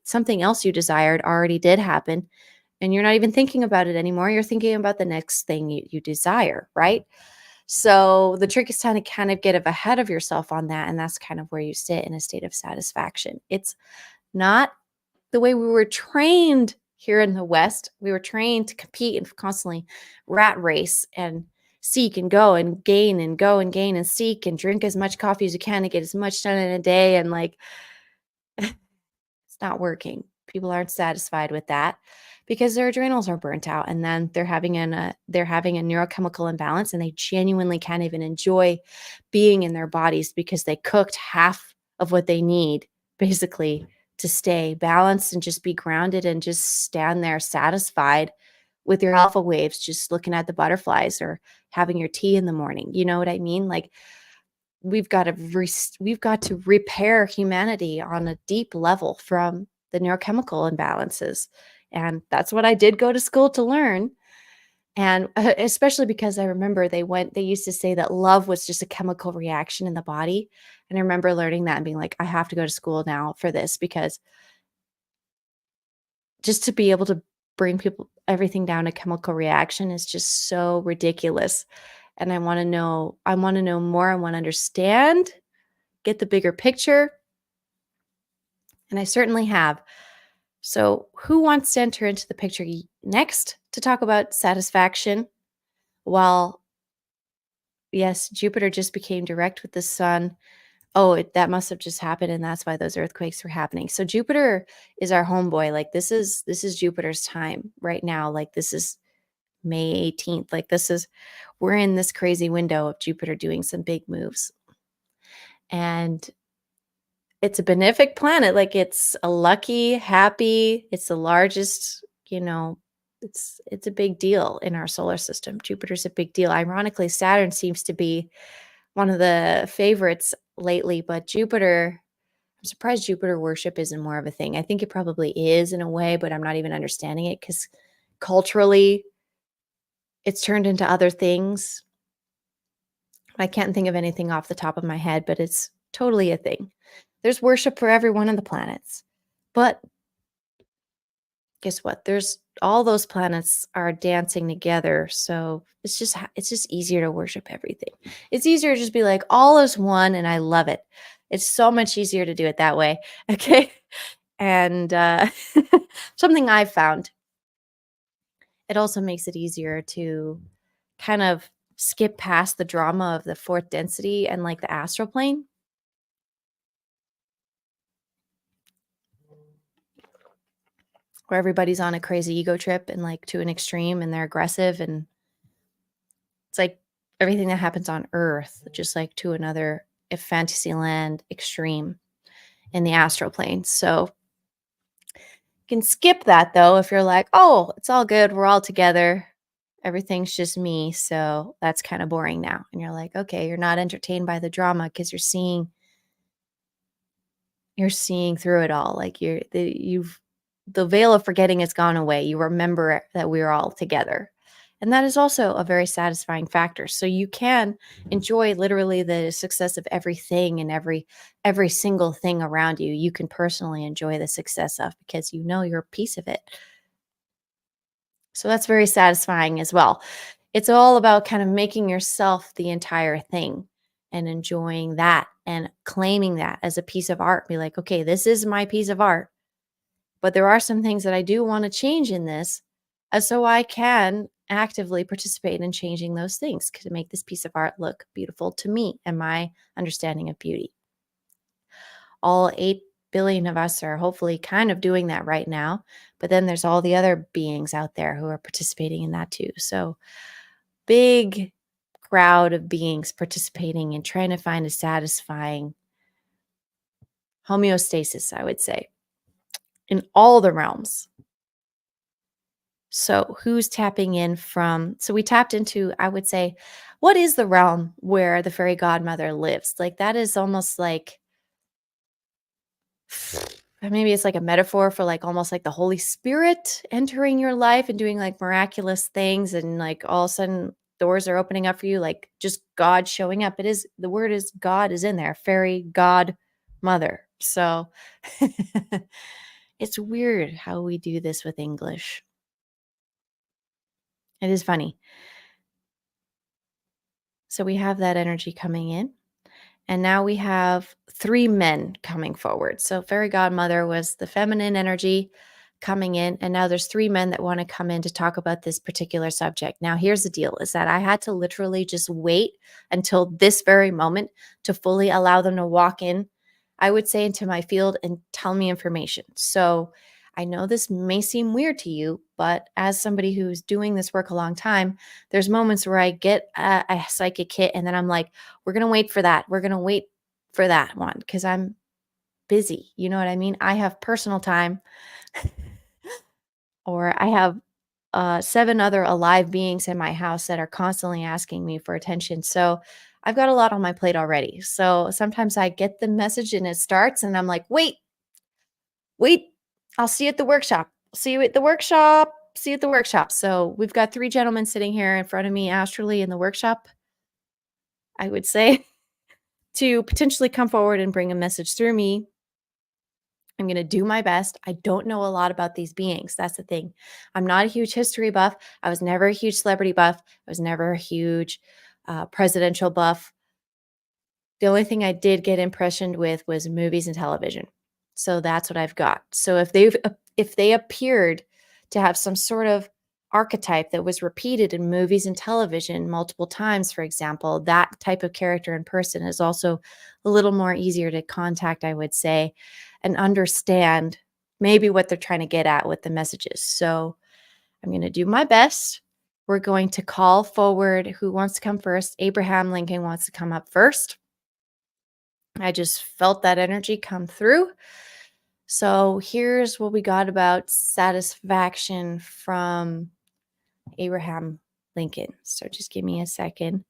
something else you desired already did happen, and you're not even thinking about it anymore. You're thinking about the next thing you desire, right? So the trick is to kind of get ahead of yourself on that. And that's kind of where you sit in a state of satisfaction. It's not the way we were trained here in the West. We were trained to compete and constantly rat race and seek and go and gain and go and gain and seek and drink as much coffee as you can to get as much done in a day. And like, it's not working. People aren't satisfied with that because their adrenals are burnt out, and then they're having a neurochemical imbalance, and they genuinely can't even enjoy being in their bodies because they cooked half of what they need basically to stay balanced and just be grounded and just stand there satisfied with your alpha waves, just looking at the butterflies or having your tea in the morning. You know what I mean? Like, we've got to repair humanity on a deep level from the neurochemical imbalances. And that's what I did go to school to learn. And especially because I remember they used to say that love was just a chemical reaction in the body. And I remember learning that and being like, I have to go to school now for this, because just to be able to bring people everything down to chemical reaction is just so ridiculous. And I want to know more. I want to understand, get the bigger picture, and I certainly have. So, who wants to enter into the picture next to talk about satisfaction? Well, yes, Jupiter just became direct with the sun. Oh, that must have just happened, and that's why those earthquakes were happening. So Jupiter is our homeboy. Like, this is Jupiter's time right now. Like, this is May 18th. Like, we're in this crazy window of Jupiter doing some big moves. And it's a benefic planet. Like, it's a lucky, happy, it's the largest, it's a big deal in our solar system. Jupiter's a big deal. Ironically, Saturn seems to be one of the favorites lately, but I'm surprised Jupiter worship isn't more of a thing. I think it probably is in a way, but I'm not even understanding it because culturally it's turned into other things. I can't think of anything off the top of my head, but it's totally a thing. There's worship for every one of the planets. But guess what? There's all those planets are dancing together, so it's just easier to worship everything. It's easier to just be like, all is one, and I love it. It's so much easier to do it that way. Okay. And something I've found, it also makes it easier to kind of skip past the drama of the fourth density and like the astral plane, where everybody's on a crazy ego trip and like to an extreme, and they're aggressive, and it's like everything that happens on Earth, just like to another fantasy land extreme in the astral plane. So you can skip that though if you're like, oh, it's all good. We're all together. Everything's just me. So that's kind of boring now. And you're like, okay, you're not entertained by the drama because you're seeing through it all. Like the veil of forgetting has gone away. You remember that we're all together. And that is also a very satisfying factor. So you can enjoy literally the success of everything and every single thing around you. You can personally enjoy the success of, because you know you're a piece of it. So that's very satisfying as well. It's all about kind of making yourself the entire thing and enjoying that and claiming that as a piece of art. Be like, okay, this is my piece of art, but there are some things that I do want to change in this, so I can actively participate in changing those things to make this piece of art look beautiful to me and my understanding of beauty. All 8 billion of us are hopefully kind of doing that right now, but then there's all the other beings out there who are participating in that too. So big crowd of beings participating and trying to find a satisfying homeostasis, I would say, in all the realms. So who's tapping in from? So we tapped into, I would say, what is the realm where the fairy godmother lives? Like, that is almost like, maybe it's like a metaphor for like almost like the Holy Spirit entering your life and doing like miraculous things, and like all of a sudden doors are opening up for you, like just God showing up. The word is God is in there, fairy godmother. So it's weird how we do this with English. It is funny. So we have that energy coming in. And now we have three men coming forward. So fairy godmother was the feminine energy coming in. And now there's three men that want to come in to talk about this particular subject. Now, here's the deal is that I had to literally just wait until this very moment to fully allow them to walk in, I would say, into my field and tell me information. So I know this may seem weird to you, but as somebody who's doing this work a long time, there's moments where I get a psychic hit and then I'm like, we're going to wait for that. We're going to wait for that one because I'm busy. You know what I mean? I have personal time or I have seven other alive beings in my house that are constantly asking me for attention. So I've got a lot on my plate already. So sometimes I get the message and it starts and I'm like, wait, I'll see you at the workshop. See you at the workshop. See you at the workshop. So we've got three gentlemen sitting here in front of me, astrally in the workshop, I would say, to potentially come forward and bring a message through me. I'm going to do my best. I don't know a lot about these beings. That's the thing. I'm not a huge history buff. I was never a huge celebrity buff. I was never a huge presidential buff. The only thing I did get impressioned with was movies and television. So that's what I've got. So if they appeared to have some sort of archetype that was repeated in movies and television multiple times, for example, that type of character in person is also a little more easier to contact, I would say, and understand maybe what they're trying to get at with the messages. So I'm going to do my best. We're going to call forward who wants to come first. Abraham Lincoln wants to come up first. I just felt that energy come through. So here's what we got about satisfaction from Abraham Lincoln. So just give me a second.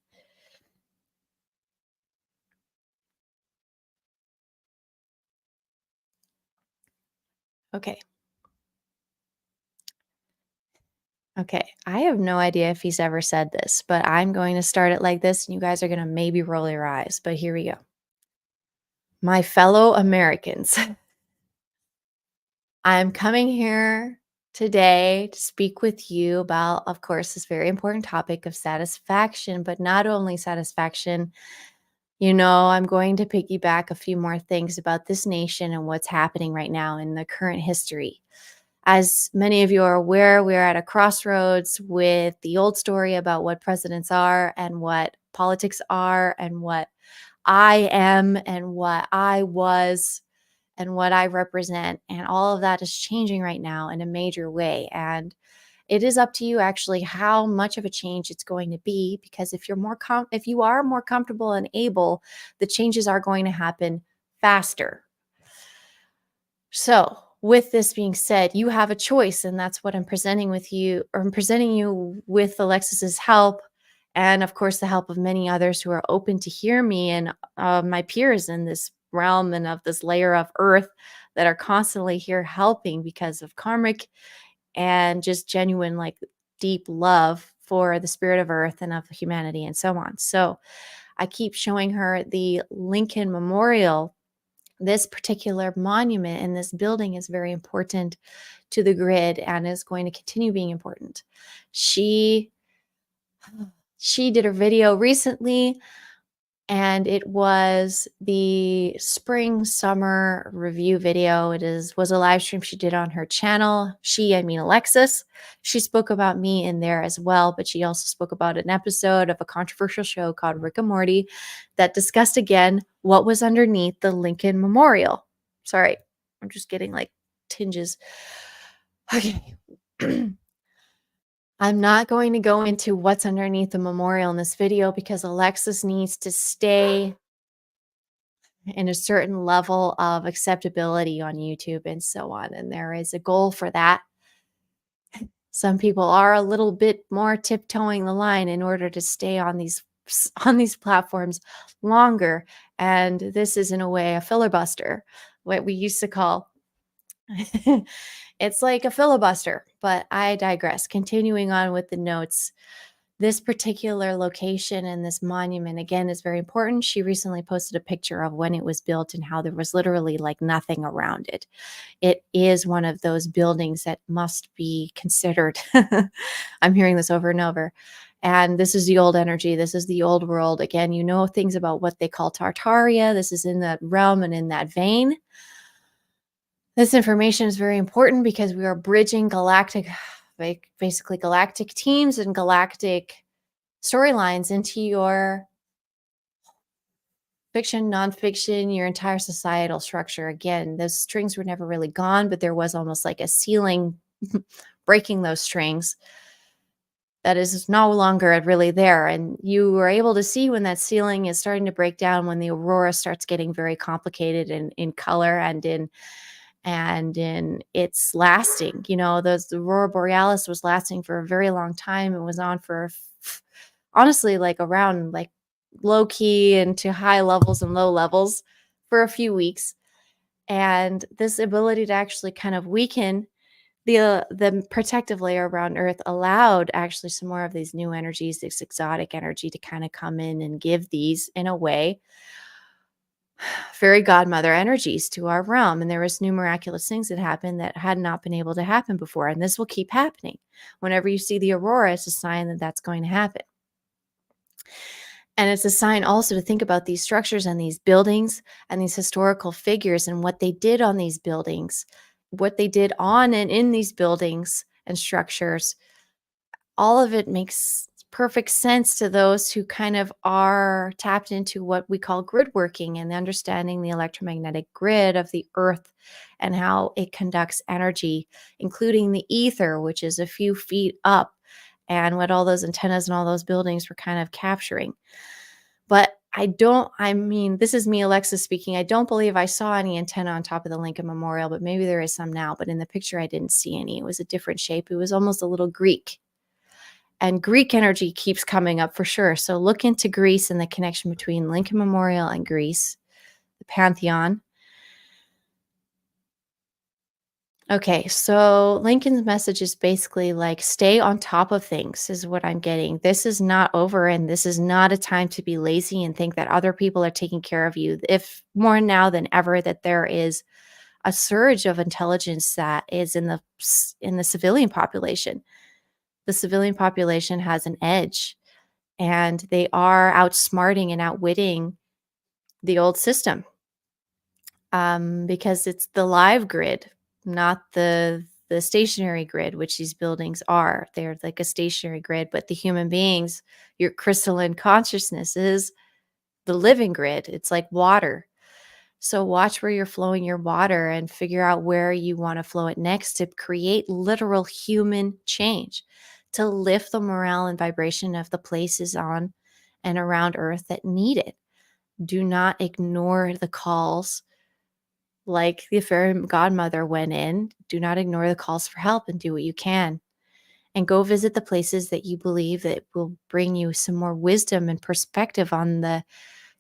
Okay. Okay. I have no idea if he's ever said this, but I'm going to start it like this, and you guys are going to maybe roll your eyes. But here we go. My fellow Americans, I'm coming here today to speak with you about, of course, this very important topic of satisfaction, but not only satisfaction. I'm going to piggyback a few more things about this nation and what's happening right now in the current history. As many of you are aware, we are at a crossroads with the old story about what presidents are and what politics are and what I am and what I was and what I represent. And all of that is changing right now in a major way. And it is up to you actually how much of a change it's going to be, because if if you are more comfortable and able, the changes are going to happen faster. So, with this being said, you have a choice, and that's what I'm presenting with you, or I'm presenting you with Alexis's help, and of course, the help of many others who are open to hear me and my peers in this realm and of this layer of earth that are constantly here helping because of karmic and just genuine, like deep love for the spirit of earth and of humanity and so on. So I keep showing her the Lincoln Memorial. This particular monument in this building is very important to the grid and is going to continue being important. She did a video recently, and it was the spring summer review video. Was a live stream she did on her channel. I mean Alexis. She spoke about me in there as well, but she also spoke about an episode of a controversial show called Rick and Morty that discussed again what was underneath the Lincoln Memorial. Sorry, I'm just getting like tinges. Okay. I'm not going to go into what's underneath the memorial in this video because Alexis needs to stay in a certain level of acceptability on YouTube and so on. And there is a goal for that. Some people are a little bit more tiptoeing the line in order to stay on these platforms longer. And this is in a way a filibuster, what we used to call. It's like a filibuster, but I digress. Continuing on with the notes. This particular location and this monument, again, is very important. She recently posted a picture of when it was built and how there was literally like nothing around it. It is one of those buildings that must be considered. I'm hearing this over and over. And this is the old energy. This is the old world. Again, you know things about what they call Tartaria. This is in that realm and in that vein. This information is very important because we are bridging galactic, like basically galactic teams and galactic storylines into your fiction, nonfiction, your entire societal structure. Again, those strings were never really gone, but there was almost like a ceiling breaking those strings that is no longer really there. And you were able to see when that ceiling is starting to break down, when the aurora starts getting very complicated in color and in its lasting. You know, the aurora borealis was lasting for a very long time. It was on for honestly like around like low key and to high levels and low levels for a few weeks. And this ability to actually kind of weaken the protective layer around Earth allowed actually some more of these new energies, this exotic energy, to kind of come in and give these, in a way, fairy godmother energies to our realm. And there was new miraculous things that happened that had not been able to happen before. And this will keep happening. Whenever you see the aurora, it's a sign that that's going to happen. And it's a sign also to think about these structures and these buildings and these historical figures and what they did on these buildings, what they did on and in these buildings and structures. All of it makes perfect sense to those who kind of are tapped into what we call grid working and understanding the electromagnetic grid of the earth and how it conducts energy, including the ether, which is a few feet up, and what all those antennas and all those buildings were kind of capturing. But I mean, this is me, Alexa, speaking. I don't believe I saw any antenna on top of the Lincoln Memorial, but maybe there is some now. But in the picture, I didn't see any. It was a different shape. It was almost a little Greek. And Greek energy keeps coming up for sure. So look into Greece and the connection between Lincoln Memorial and Greece, the Pantheon. Okay, so Lincoln's message is basically like stay on top of things, is what I'm getting. This is not over, and this is not a time to be lazy and think that other people are taking care of you. If more now than ever that there is a surge of intelligence that is in the civilian population. The civilian population has an edge, and they are outsmarting and outwitting the old system, because it's the live grid, not the stationary grid, which these buildings are. They're like a stationary grid, but the human beings, your crystalline consciousness is the living grid. It's like water. So watch where you're flowing your water and figure out where you want to flow it next to create literal human change, to lift the morale and vibration of the places on and around Earth that need it. Do not ignore the calls like the fairy godmother went in. Do not ignore the calls for help and do what you can. And go visit the places that you believe that will bring you some more wisdom and perspective on the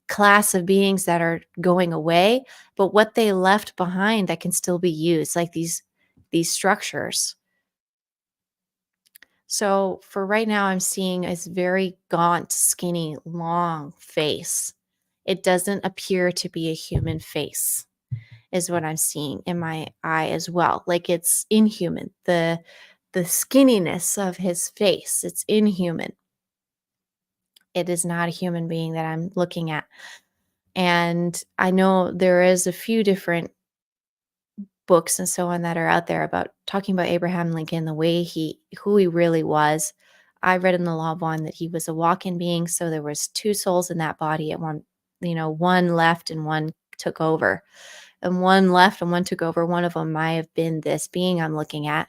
class of beings that are going away, but what they left behind that can still be used, like these structures. So for right now, I'm seeing a very gaunt, skinny, long face. It doesn't appear to be a human face, is what I'm seeing in my eye as well. Like it's inhuman. The skinniness of his face, it's inhuman. It is not a human being that I'm looking at. And I know there is a few different books and so on that are out there about talking about Abraham Lincoln, the way who he really was. I read in the Law of One that he was a walk-in being, so there was two souls in that body at one, one left and one took over. And one left and one took over. One of them might have been this being I'm looking at,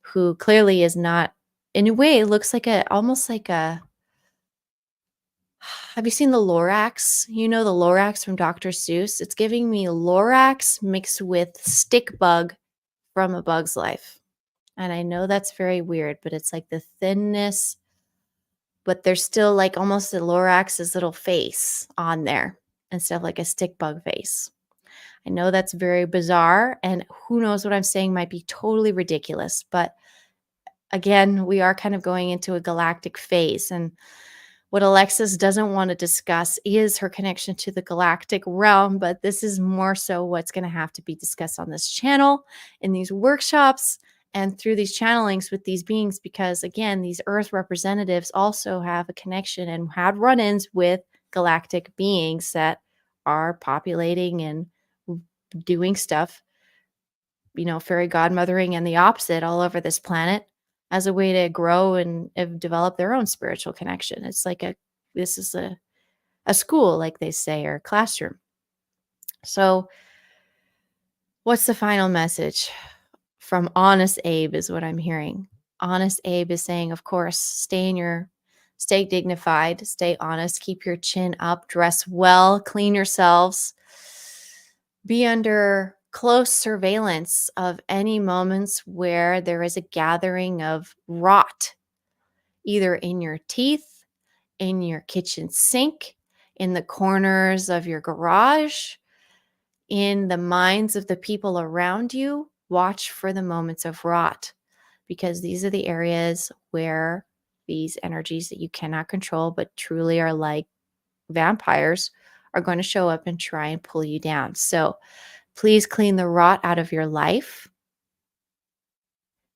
who clearly is not, in a way, looks like almost like a, have you seen the Lorax? You know the Lorax from Dr. Seuss? It's giving me Lorax mixed with stick bug from A Bug's Life. And I know that's very weird, but it's like the thinness, but there's still like almost a Lorax's little face on there instead of like a stick bug face. I know that's very bizarre, and who knows what I'm saying might be totally ridiculous, but again, we are kind of going into a galactic phase. And what Alexis doesn't want to discuss is her connection to the galactic realm, but this is more so what's going to have to be discussed on this channel, in these workshops, and through these channelings with these beings, because again, these Earth representatives also have a connection and had run-ins with galactic beings that are populating and doing stuff, fairy godmothering and the opposite all over this planet as a way to grow and develop their own spiritual connection. It's like this is a school, like they say, or a classroom. So what's the final message from Honest Abe is what I'm hearing. Honest Abe is saying, of course, stay dignified, stay honest, keep your chin up, dress well, clean yourselves, be under close surveillance of any moments where there is a gathering of rot, either in your teeth, in your kitchen sink, in the corners of your garage, in the minds of the people around you. Watch for the moments of rot, because these are the areas where these energies that you cannot control but truly are like vampires are going to show up and try and pull you down. So please clean the rot out of your life.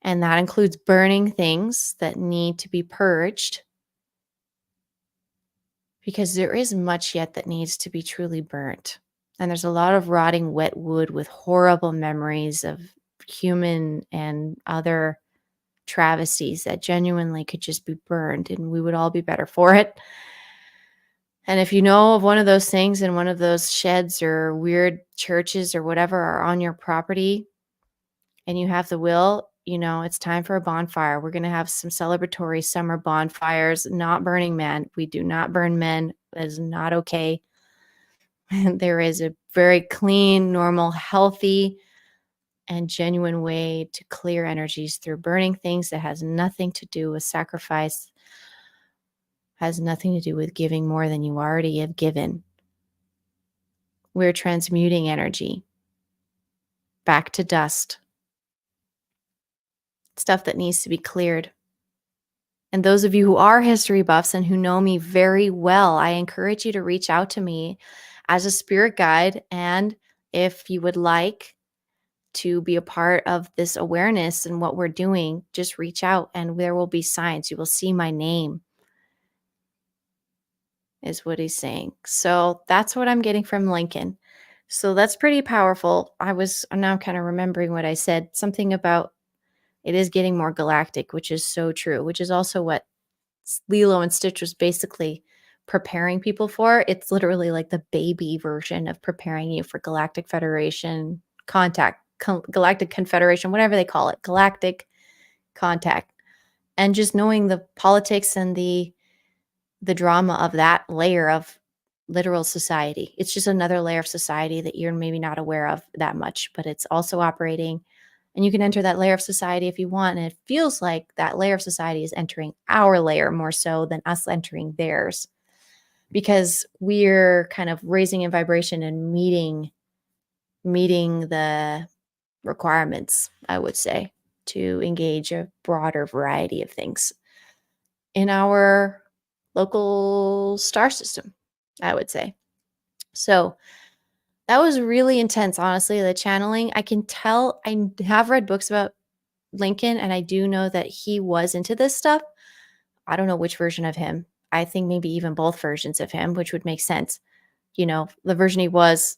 And that includes burning things that need to be purged, because there is much yet that needs to be truly burnt. And there's a lot of rotting wet wood with horrible memories of human and other travesties that genuinely could just be burned, and we would all be better for it. And if you know of one of those things in one of those sheds or weird churches or whatever are on your property, and you have the will, it's time for a bonfire. We're going to have some celebratory summer bonfires, not burning men. We do not burn men. That is not okay. There is a very clean, normal, healthy, and genuine way to clear energies through burning things that has nothing to do with sacrifice, has nothing to do with giving more than you already have given. We're transmuting energy back to dust, stuff that needs to be cleared. And those of you who are history buffs and who know me very well, I encourage you to reach out to me as a spirit guide. And if you would like to be a part of this awareness and what we're doing, just reach out and there will be signs. You will see my name, is what he's saying. So that's what I'm getting from Lincoln. So that's pretty powerful. I'm now kind of remembering what I said, something about it is getting more galactic, which is so true, which is also what Lilo and Stitch was basically preparing people for. It's literally like the baby version of preparing you for Galactic Federation contact, Galactic Confederation, whatever they call it, galactic contact. And just knowing the politics and the drama of that layer of literal society. It's just another layer of society that you're maybe not aware of that much, but it's also operating. And you can enter that layer of society if you want. And it feels like that layer of society is entering our layer more so than us entering theirs, because we're kind of raising in vibration and meeting the requirements, I would say, to engage a broader variety of things in our local star system, I would say. So that was really intense, honestly, the channeling. I can tell, I have read books about Lincoln, and I do know that he was into this stuff. I don't know which version of him. I think maybe even both versions of him, which would make sense. The version he was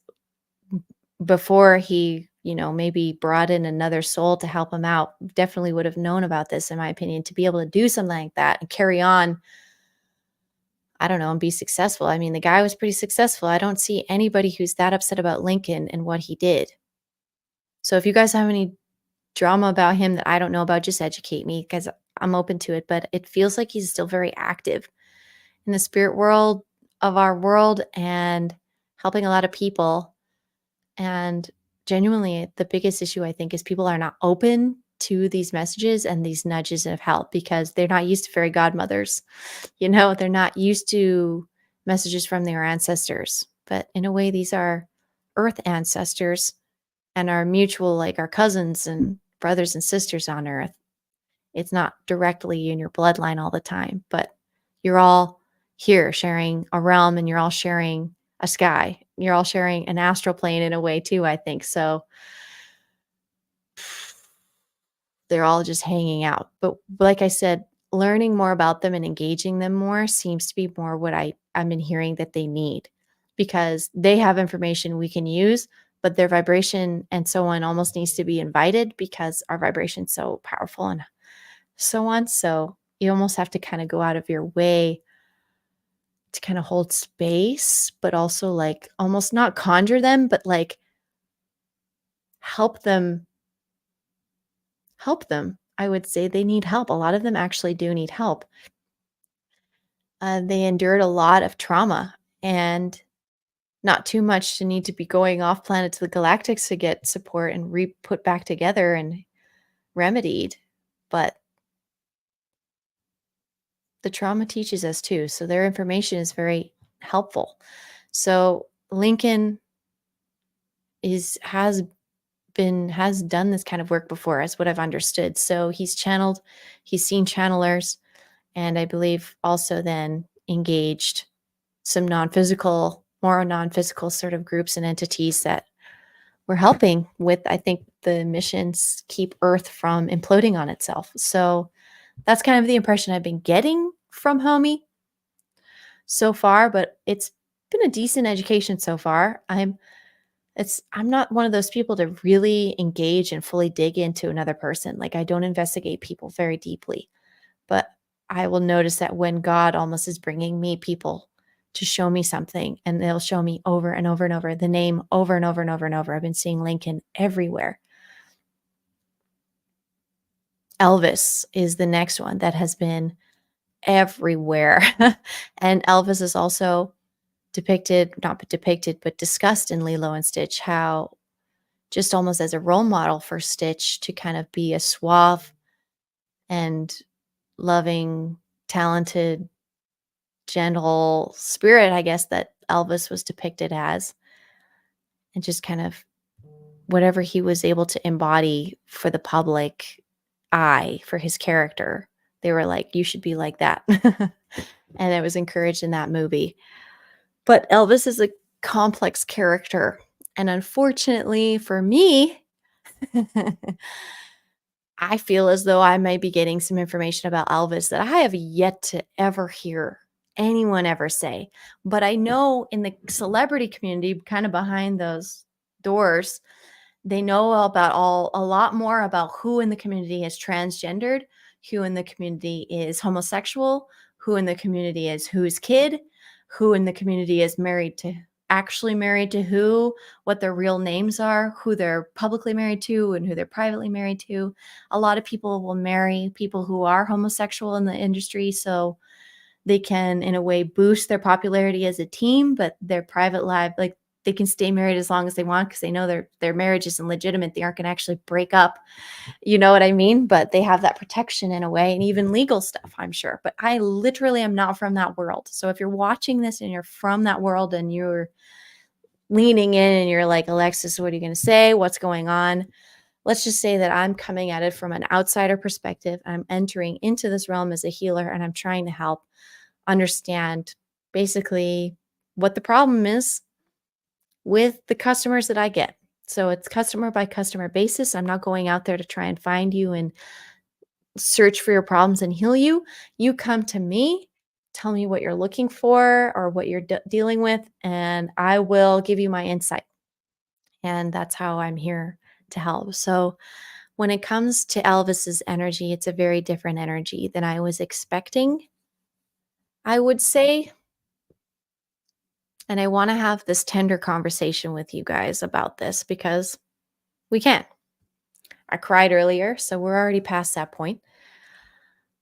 before he, maybe brought in another soul to help him out, definitely would have known about this, in my opinion, to be able to do something like that and carry on, I don't know, and be successful. I mean, the guy was pretty successful. I don't see anybody who's that upset about Lincoln and what he did. So if you guys have any drama about him that I don't know about, just educate me, because I'm open to it. But it feels like he's still very active in the spirit world of our world and helping a lot of people. And genuinely, the biggest issue, I think, is people are not open to these messages and these nudges of help, because they're not used to fairy godmothers. They're not used to messages from their ancestors. But in a way, these are earth ancestors and our mutual, like our cousins and brothers and sisters on earth. It's not directly in your bloodline all the time, but you're all here sharing a realm and you're all sharing a sky. You're all sharing an astral plane in a way too, I think. So they're all just hanging out. But like I said, learning more about them and engaging them more seems to be more what I've been hearing that they need, because they have information we can use, but their vibration and so on almost needs to be invited because our vibration's so powerful and so on. So you almost have to kind of go out of your way to kind of hold space, but also like almost not conjure them, but like help them help them. I would say they need help. A lot of them actually do need help. They endured a lot of trauma and not too much to need to be going off planet to the galactics to get support and put back together and remedied. But the trauma teaches us too. So their information is very helpful. So Lincoln has done this kind of work before, as what I've understood. So he's seen channelers, and I believe also then engaged some more non-physical sort of groups and entities that were helping with, I think, the missions keep Earth from imploding on itself. So that's kind of the impression I've been getting from Homie so far, but it's been a decent education so far. I'm not one of those people to really engage and fully dig into another person. Like, I don't investigate people very deeply, but I will notice that when God almost is bringing me people to show me something, and they'll show me over and over and over the name over and over and over and over. I've been seeing Lincoln everywhere. Elvis is the next one that has been everywhere. And Elvis is also not depicted, but discussed in Lilo and Stitch, how just almost as a role model for Stitch to kind of be a suave and loving, talented, gentle spirit, I guess, that Elvis was depicted as, and just kind of whatever he was able to embody for the public eye, for his character. They were like, you should be like that. And it was encouraged in that movie. But Elvis is a complex character. And unfortunately for me, I feel as though I may be getting some information about Elvis that I have yet to ever hear anyone ever say. But I know in the celebrity community, kind of behind those doors, they know about a lot more about who in the community is transgendered, who in the community is homosexual, who in the community is whose kid, who in the community is actually married to who, what their real names are, who they're publicly married to and who they're privately married to. A lot of people will marry people who are homosexual in the industry, so they can in a way boost their popularity as a team, but their private life, like, they can stay married as long as they want because they know their marriage isn't legitimate. They aren't going to actually break up. You know what I mean? But they have that protection in a way, and even legal stuff, I'm sure. But I literally am not from that world. So if you're watching this and you're from that world and you're leaning in and you're like, Alexis, what are you going to say? What's going on? Let's just say that I'm coming at it from an outsider perspective. I'm entering into this realm as a healer, and I'm trying to help understand basically what the problem is with the customers that I get. So it's customer by customer basis. I'm not going out there to try and find you and search for your problems and heal you. You come to me, tell me what you're looking for or what you're dealing with, and I will give you my insight. And that's how I'm here to help. So when it comes to Elvis's energy, it's a very different energy than I was expecting, I would say. And I want to have this tender conversation with you guys about this because we can. I cried earlier, so we're already past that point.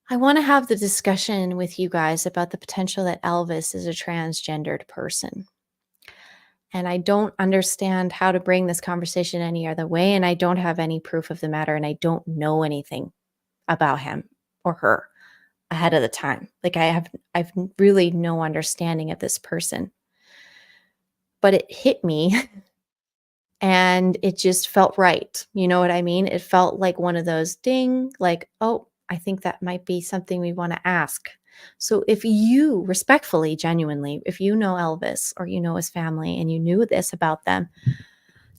I want to have the discussion with you guys about the potential that Elvis is a transgendered person. And I don't understand how to bring this conversation any other way. And I don't have any proof of the matter. And I don't know anything about him or her ahead of the time. Like, I've really no understanding of this person. But it hit me and it just felt right. You know what I mean? It felt like one of those ding, like, oh, I think that might be something we want to ask. So if you respectfully, genuinely, if you know Elvis or you know his family and you knew this about them,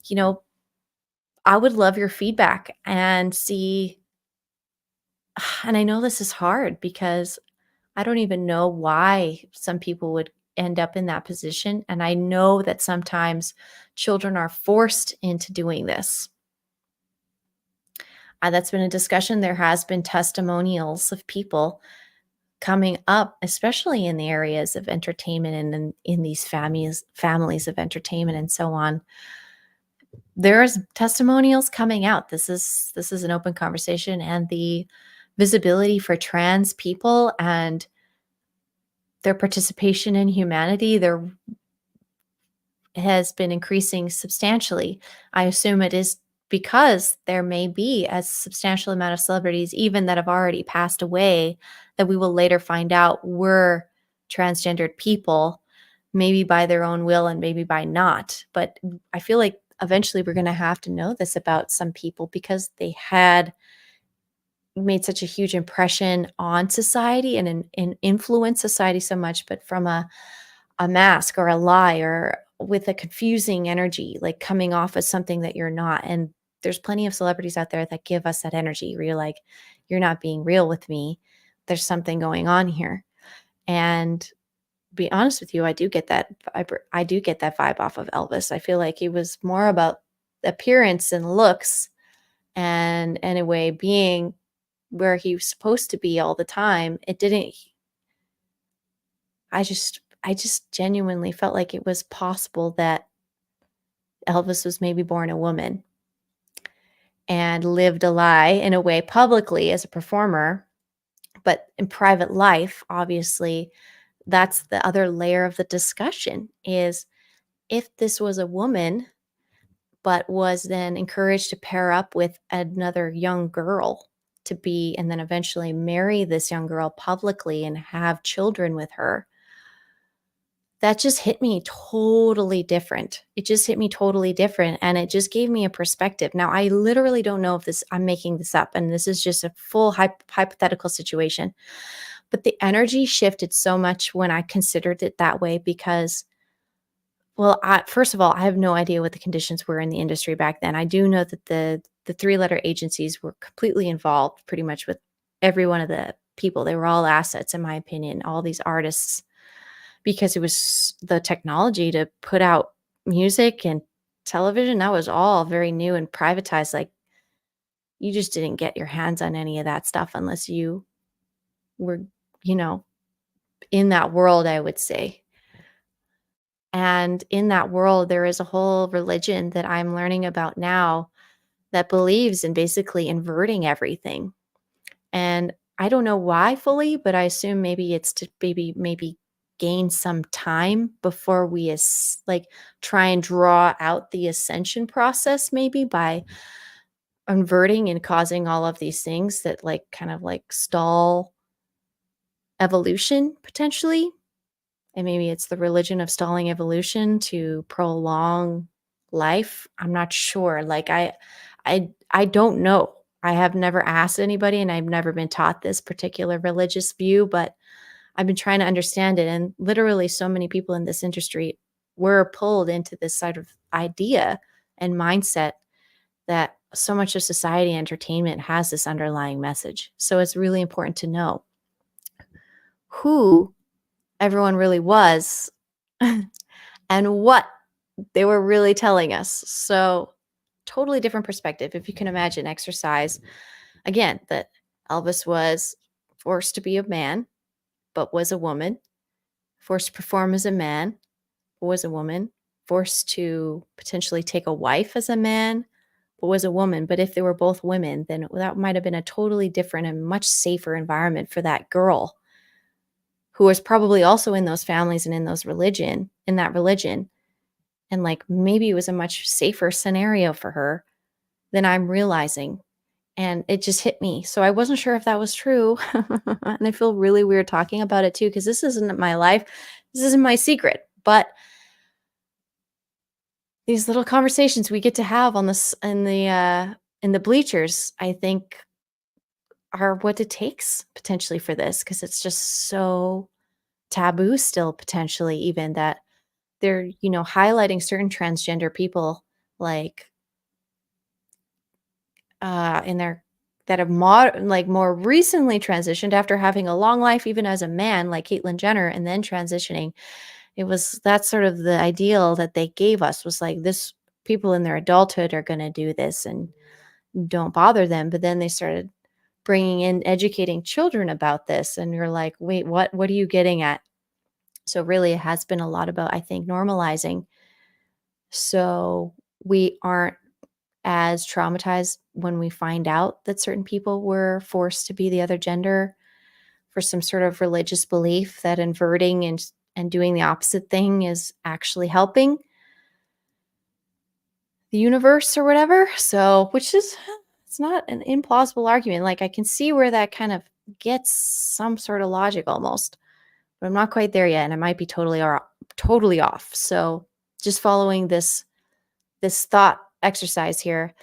you know, I would love your feedback and see. And I know this is hard because I don't even know why some people would end up in that position. And I know that sometimes children are forced into doing this. That's been a discussion. There has been testimonials of people coming up, especially in the areas of entertainment and in these families of entertainment and so on. There's testimonials coming out. This is an open conversation, and the visibility for trans people and their participation in humanity, there has been increasing substantially. I assume it is because there may be a substantial amount of celebrities, even that have already passed away, that we will later find out were transgendered people, maybe by their own will and maybe by not. But I feel like eventually we're going to have to know this about some people because they had made such a huge impression on society and influenced society so much, but from a mask or a lie or with a confusing energy, like coming off as something that you're not. And there's plenty of celebrities out there that give us that energy where you're like, you're not being real with me. There's something going on here. And be honest with you, I do get that vibe. I do get that vibe off of Elvis. I feel like he was more about appearance and looks and in a way being where he was supposed to be all the time. It didn't I just genuinely felt like it was possible that Elvis was maybe born a woman and lived a lie in a way publicly as a performer, but in private life, obviously, that's the other layer of the discussion is if this was a woman, but was then encouraged to pair up with another young girl to be and then eventually marry this young girl publicly and have children with her. That just hit me totally different. It just hit me totally different, and it just gave me a perspective. Now, I literally don't know if this I'm making this up, and this is just a full hypothetical situation, but the energy shifted so much when I considered it that way because, well, first of all, I have no idea what the conditions were in the industry back then. I do know that the three-letter agencies were completely involved pretty much with every one of the people. They were all assets, in my opinion, all these artists because it was the technology to put out music and television, that was all very new and privatized, like, you just didn't get your hands on any of that stuff unless you were, you know, in that world, I would say. And in that world, there is a whole religion that I'm learning about now that believes in basically inverting everything. And I don't know why fully, but I assume maybe it's to maybe gain some time before we like try and draw out the ascension process maybe by inverting and causing all of these things that like kind of like stall evolution potentially. And maybe it's the religion of stalling evolution to prolong life. I'm not sure. Like I don't know. I have never asked anybody and I've never been taught this particular religious view, but I've been trying to understand it. And literally so many people in this industry were pulled into this sort of idea and mindset that so much of society and entertainment has this underlying message. So it's really important to know who everyone really was and what they were really telling us. So, totally different perspective. If you can imagine exercise, again, that Elvis was forced to be a man, but was a woman, forced to perform as a man, but was a woman, forced to potentially take a wife as a man, but was a woman. But if they were both women, then that might have been a totally different and much safer environment for that girl who was probably also in those families and in that religion. And like maybe it was a much safer scenario for her than I'm realizing. And it just hit me. So I wasn't sure if that was true. And I feel really weird talking about it too, because this isn't my life. This isn't my secret. But these little conversations we get to have on this in the bleachers, I think are what it takes potentially for this, because it's just so taboo still, potentially, even that they're, highlighting certain transgender people, like, in their that have like more recently transitioned after having a long life, even as a man, like Caitlyn Jenner, and then transitioning. That's sort of the ideal that they gave us, was like, this people in their adulthood are going to do this and don't bother them. But then they started bringing in educating children about this, and you're like, wait, what are you getting at? So really it has been a lot about, I think, normalizing, so we aren't as traumatized when we find out that certain people were forced to be the other gender for some sort of religious belief that inverting and doing the opposite thing is actually helping the universe or whatever. So, which is, it's not an implausible argument. Like, I can see where that kind of gets some sort of logic almost, but I'm not quite there yet, and I might be totally off. So, just following this thought exercise here,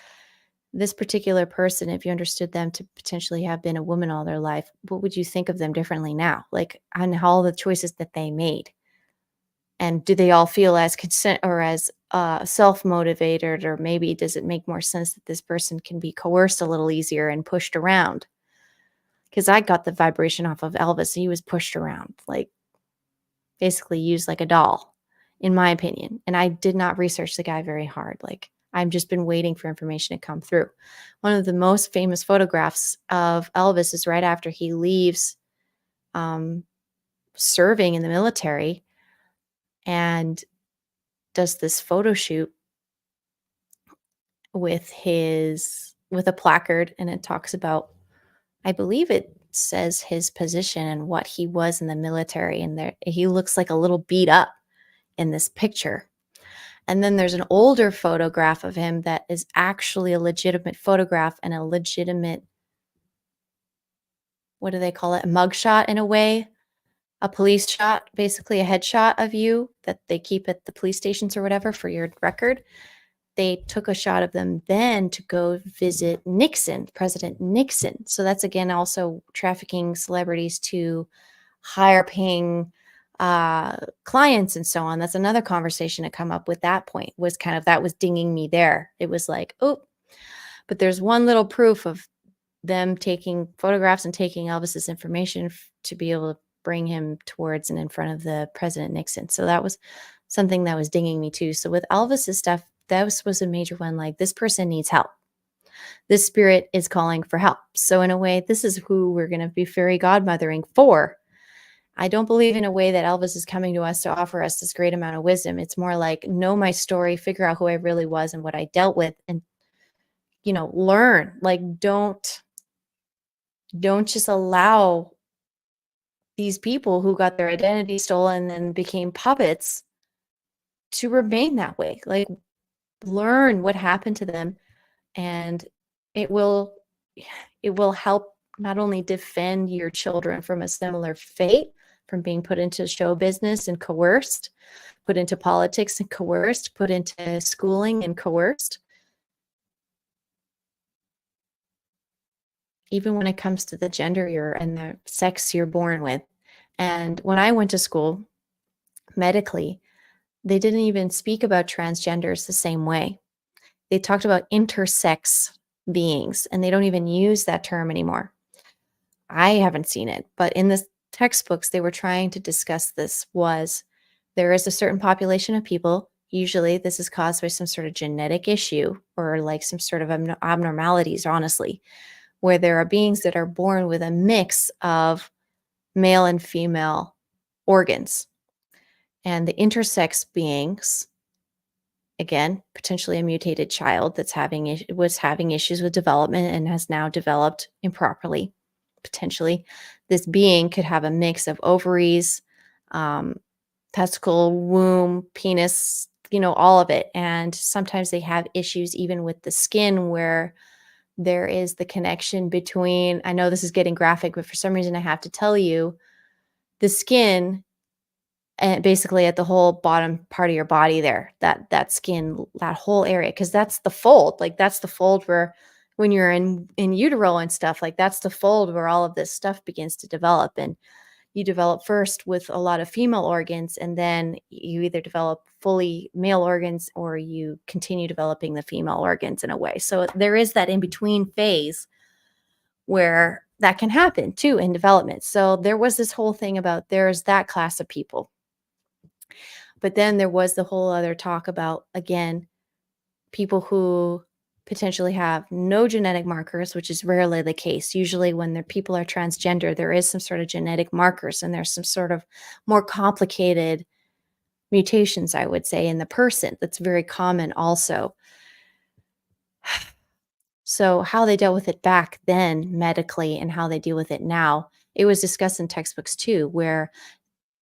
this particular person, if you understood them to potentially have been a woman all their life, what would you think of them differently now? Like, on all the choices that they made. And do they all feel as consent or as self-motivated, or maybe does it make more sense that this person can be coerced a little easier and pushed around? Because I got the vibration off of Elvis. He was pushed around, like basically used like a doll, in my opinion. And I did not research the guy very hard. Like, I've just been waiting for information to come through. One of the most famous photographs of Elvis is right after he leaves um, serving in the military and does this photo shoot with a placard, and it talks about, I believe it says his position and what he was in the military, and there he looks like a little beat up in this picture. And then there's an older photograph of him that is actually a legitimate photograph and a legitimate, what do they call it? A mugshot, in a way, a police shot, basically a headshot of you that they keep at the police stations or whatever for your record. They took a shot of them then to go visit Nixon, President Nixon. So that's, again, also trafficking celebrities to higher paying clients and so on. That's another conversation to come up with. That point was kind of, that was dinging me there. It was like, oh, but there's one little proof of them taking photographs and taking Elvis's information to be able to bring him towards and in front of the President Nixon. So that was something that was dinging me too. So with Elvis's stuff, that was a major one. Like, this person needs help. This spirit is calling for help. So in a way, this is who we're going to be fairy godmothering for. I don't believe in a way that Elvis is coming to us to offer us this great amount of wisdom. It's more like, know my story, figure out who I really was and what I dealt with, and learn. Like, don't just allow these people who got their identity stolen and became puppets to remain that way. Like, learn what happened to them, and it will help not only defend your children from a similar fate, from being put into show business and coerced, put into politics and coerced, put into schooling and coerced, even when it comes to the gender and the sex you're born with. And when I went to school medically, they didn't even speak about transgenders the same way. They talked about intersex beings, and they don't even use that term anymore. I haven't seen it, but in the textbooks they were trying to discuss this. Was there is a certain population of people, usually this is caused by some sort of genetic issue or like some sort of abnormalities, honestly, where there are beings that are born with a mix of male and female organs. And the intersex beings, again, potentially a mutated child that's was having issues with development and has now developed improperly. Potentially, this being could have a mix of ovaries, testicle, womb, penis, all of it. And sometimes they have issues even with the skin, where there is the connection between, I know this is getting graphic, but for some reason I have to tell you, the skin, and basically at the whole bottom part of your body there, that skin, that whole area, because that's the fold. Like, that's the fold where when you're in utero and stuff, like that's the fold where all of this stuff begins to develop. And you develop first with a lot of female organs, and then you either develop fully male organs or you continue developing the female organs in a way. So there is that in between phase where that can happen too in development. So there was this whole thing about there's that class of people. But then there was the whole other talk about, again, people who potentially have no genetic markers, which is rarely the case. Usually when people are transgender, there is some sort of genetic markers and there's some sort of more complicated mutations, I would say, in the person. That's very common also. So how they dealt with it back then medically and how they deal with it now, it was discussed in textbooks too, where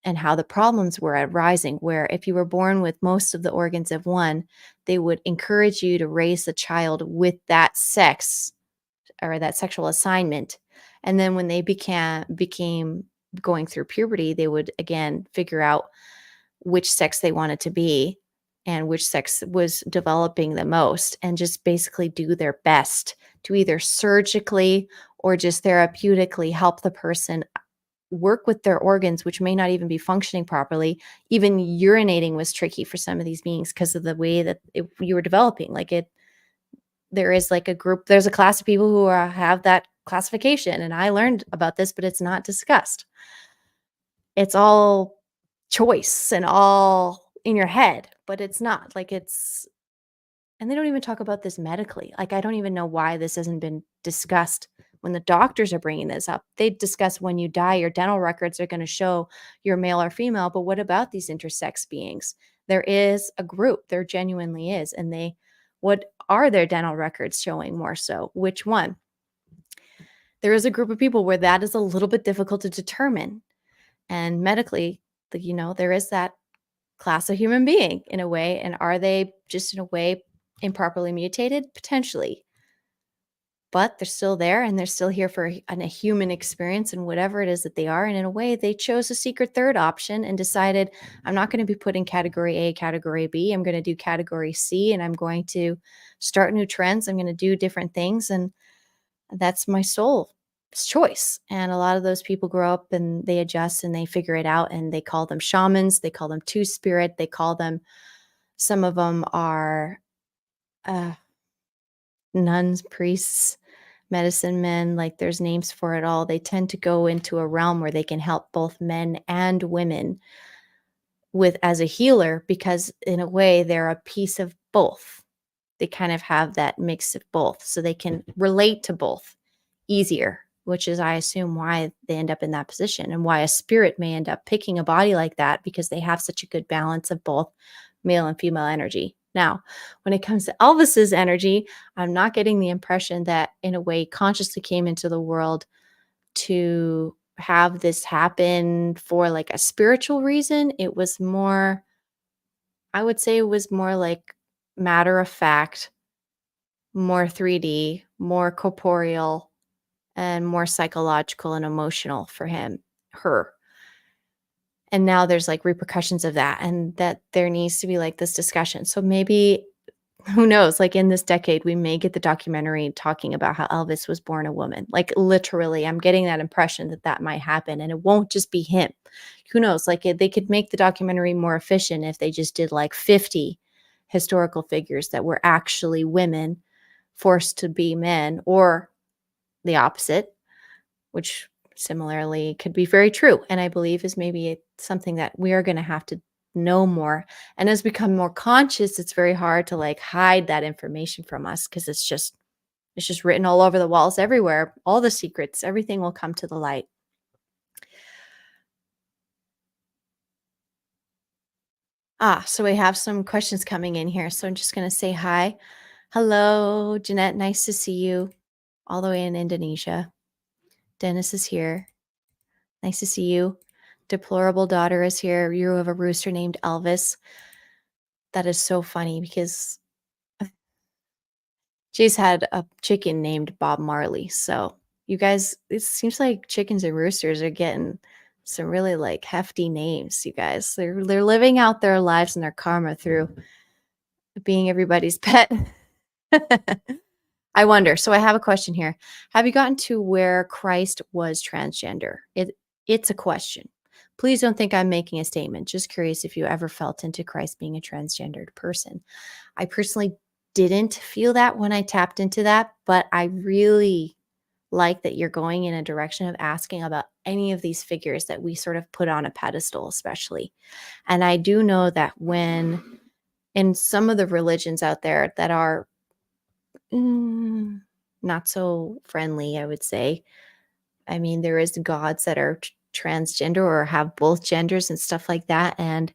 and how the problems were arising, where if you were born with most of the organs of one, they would encourage you to raise the child with that sex or that sexual assignment. And then when they became going through puberty, they would again figure out which sex they wanted to be and which sex was developing the most, and just basically do their best to either surgically or just therapeutically help the person work with their organs, which may not even be functioning properly. Even urinating was tricky for some of these beings because of the way that you were developing. There is like a group, there's a class of people who have that classification. And I learned about this, but it's not discussed. It's all choice and all in your head, but it's not like and they don't even talk about this medically. Like, I don't even know why this hasn't been discussed when the doctors are bringing this up. They discuss when you die, your dental records are going to show you're male or female. But what about these intersex beings? There is a group, there genuinely is. And what are their dental records showing more so? Which one? There is a group of people where that is a little bit difficult to determine. And medically, there is that class of human being in a way. And are they just in a way improperly mutated? Potentially. But they're still there and they're still here for a human experience and whatever it is that they are. And in a way, they chose a secret third option and decided, I'm not going to be put in category A, category B. I'm going to do category C, and I'm going to start new trends. I'm going to do different things. And that's my soul's choice. And a lot of those people grow up and they adjust and they figure it out, and they call them shamans. They call them two-spirit. Some of them are uh, nuns, priests, medicine men. Like, there's names for it all. They tend to go into a realm where they can help both men and women with as a healer, because in a way they're a piece of both. They kind of have that mix of both, so they can relate to both easier, which is, I assume, why they end up in that position, and why a spirit may end up picking a body like that, because they have such a good balance of both male and female energy. Now, when it comes to Elvis's energy, I'm not getting the impression that in a way consciously came into the world to have this happen for like a spiritual reason. It was more, I would say it was more like matter of fact, more 3D, more corporeal, and more psychological and emotional for her. And now there's like repercussions of that, and that there needs to be like this discussion. So maybe, who knows, like in this decade, we may get the documentary talking about how Elvis was born a woman. Like, literally, I'm getting that impression that that might happen, and it won't just be him. Who knows? Like, they could make the documentary more efficient if they just did like 50 historical figures that were actually women forced to be men, or the opposite, which similarly could be very true. And I believe is maybe something that we are going to have to know more. And as we become more conscious, it's very hard to like hide that information from us, because it's just written all over the walls everywhere. All the secrets, everything will come to the light. So we have some questions coming in here. So I'm just going to say hi. Hello, Jeanette. Nice to see you all the way in Indonesia. Dennis is here. Nice to see you. Deplorable daughter is here. You have a rooster named Elvis. That is so funny because she's had a chicken named Bob Marley. So you guys, it seems like chickens and roosters are getting some really like hefty names. You guys, they're living out their lives and their karma through being everybody's pet. I wonder. So I have a question here. Have you gotten to where Christ was transgender? It's a question. Please don't think I'm making a statement. Just curious if you ever felt into Christ being a transgendered person. I personally didn't feel that when I tapped into that, but I really like that you're going in a direction of asking about any of these figures that we sort of put on a pedestal, especially. And I do know that when in some of the religions out there that are not so friendly, I would say. I mean, there is gods that are transgender or have both genders and stuff like that, and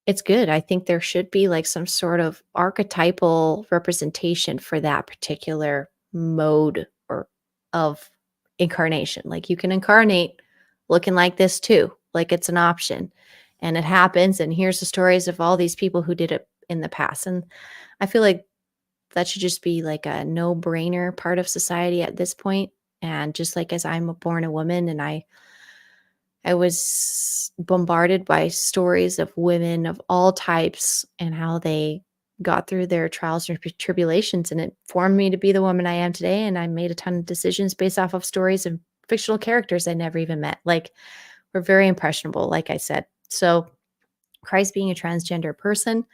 it's good. I think there should be like some sort of archetypal representation for that particular mode or of incarnation. Like you can incarnate looking like this too, like it's an option. And it happens. And here's the stories of all these people who did it in the past. And I feel like that should just be like a no-brainer part of society at this point. And just like as I'm born a woman and I was bombarded by stories of women of all types and how they got through their trials and tribulations, and it formed me to be the woman I am today, and I made a ton of decisions based off of stories of fictional characters I never even met. Like, we're very impressionable, like I said. So Christ being a transgender person,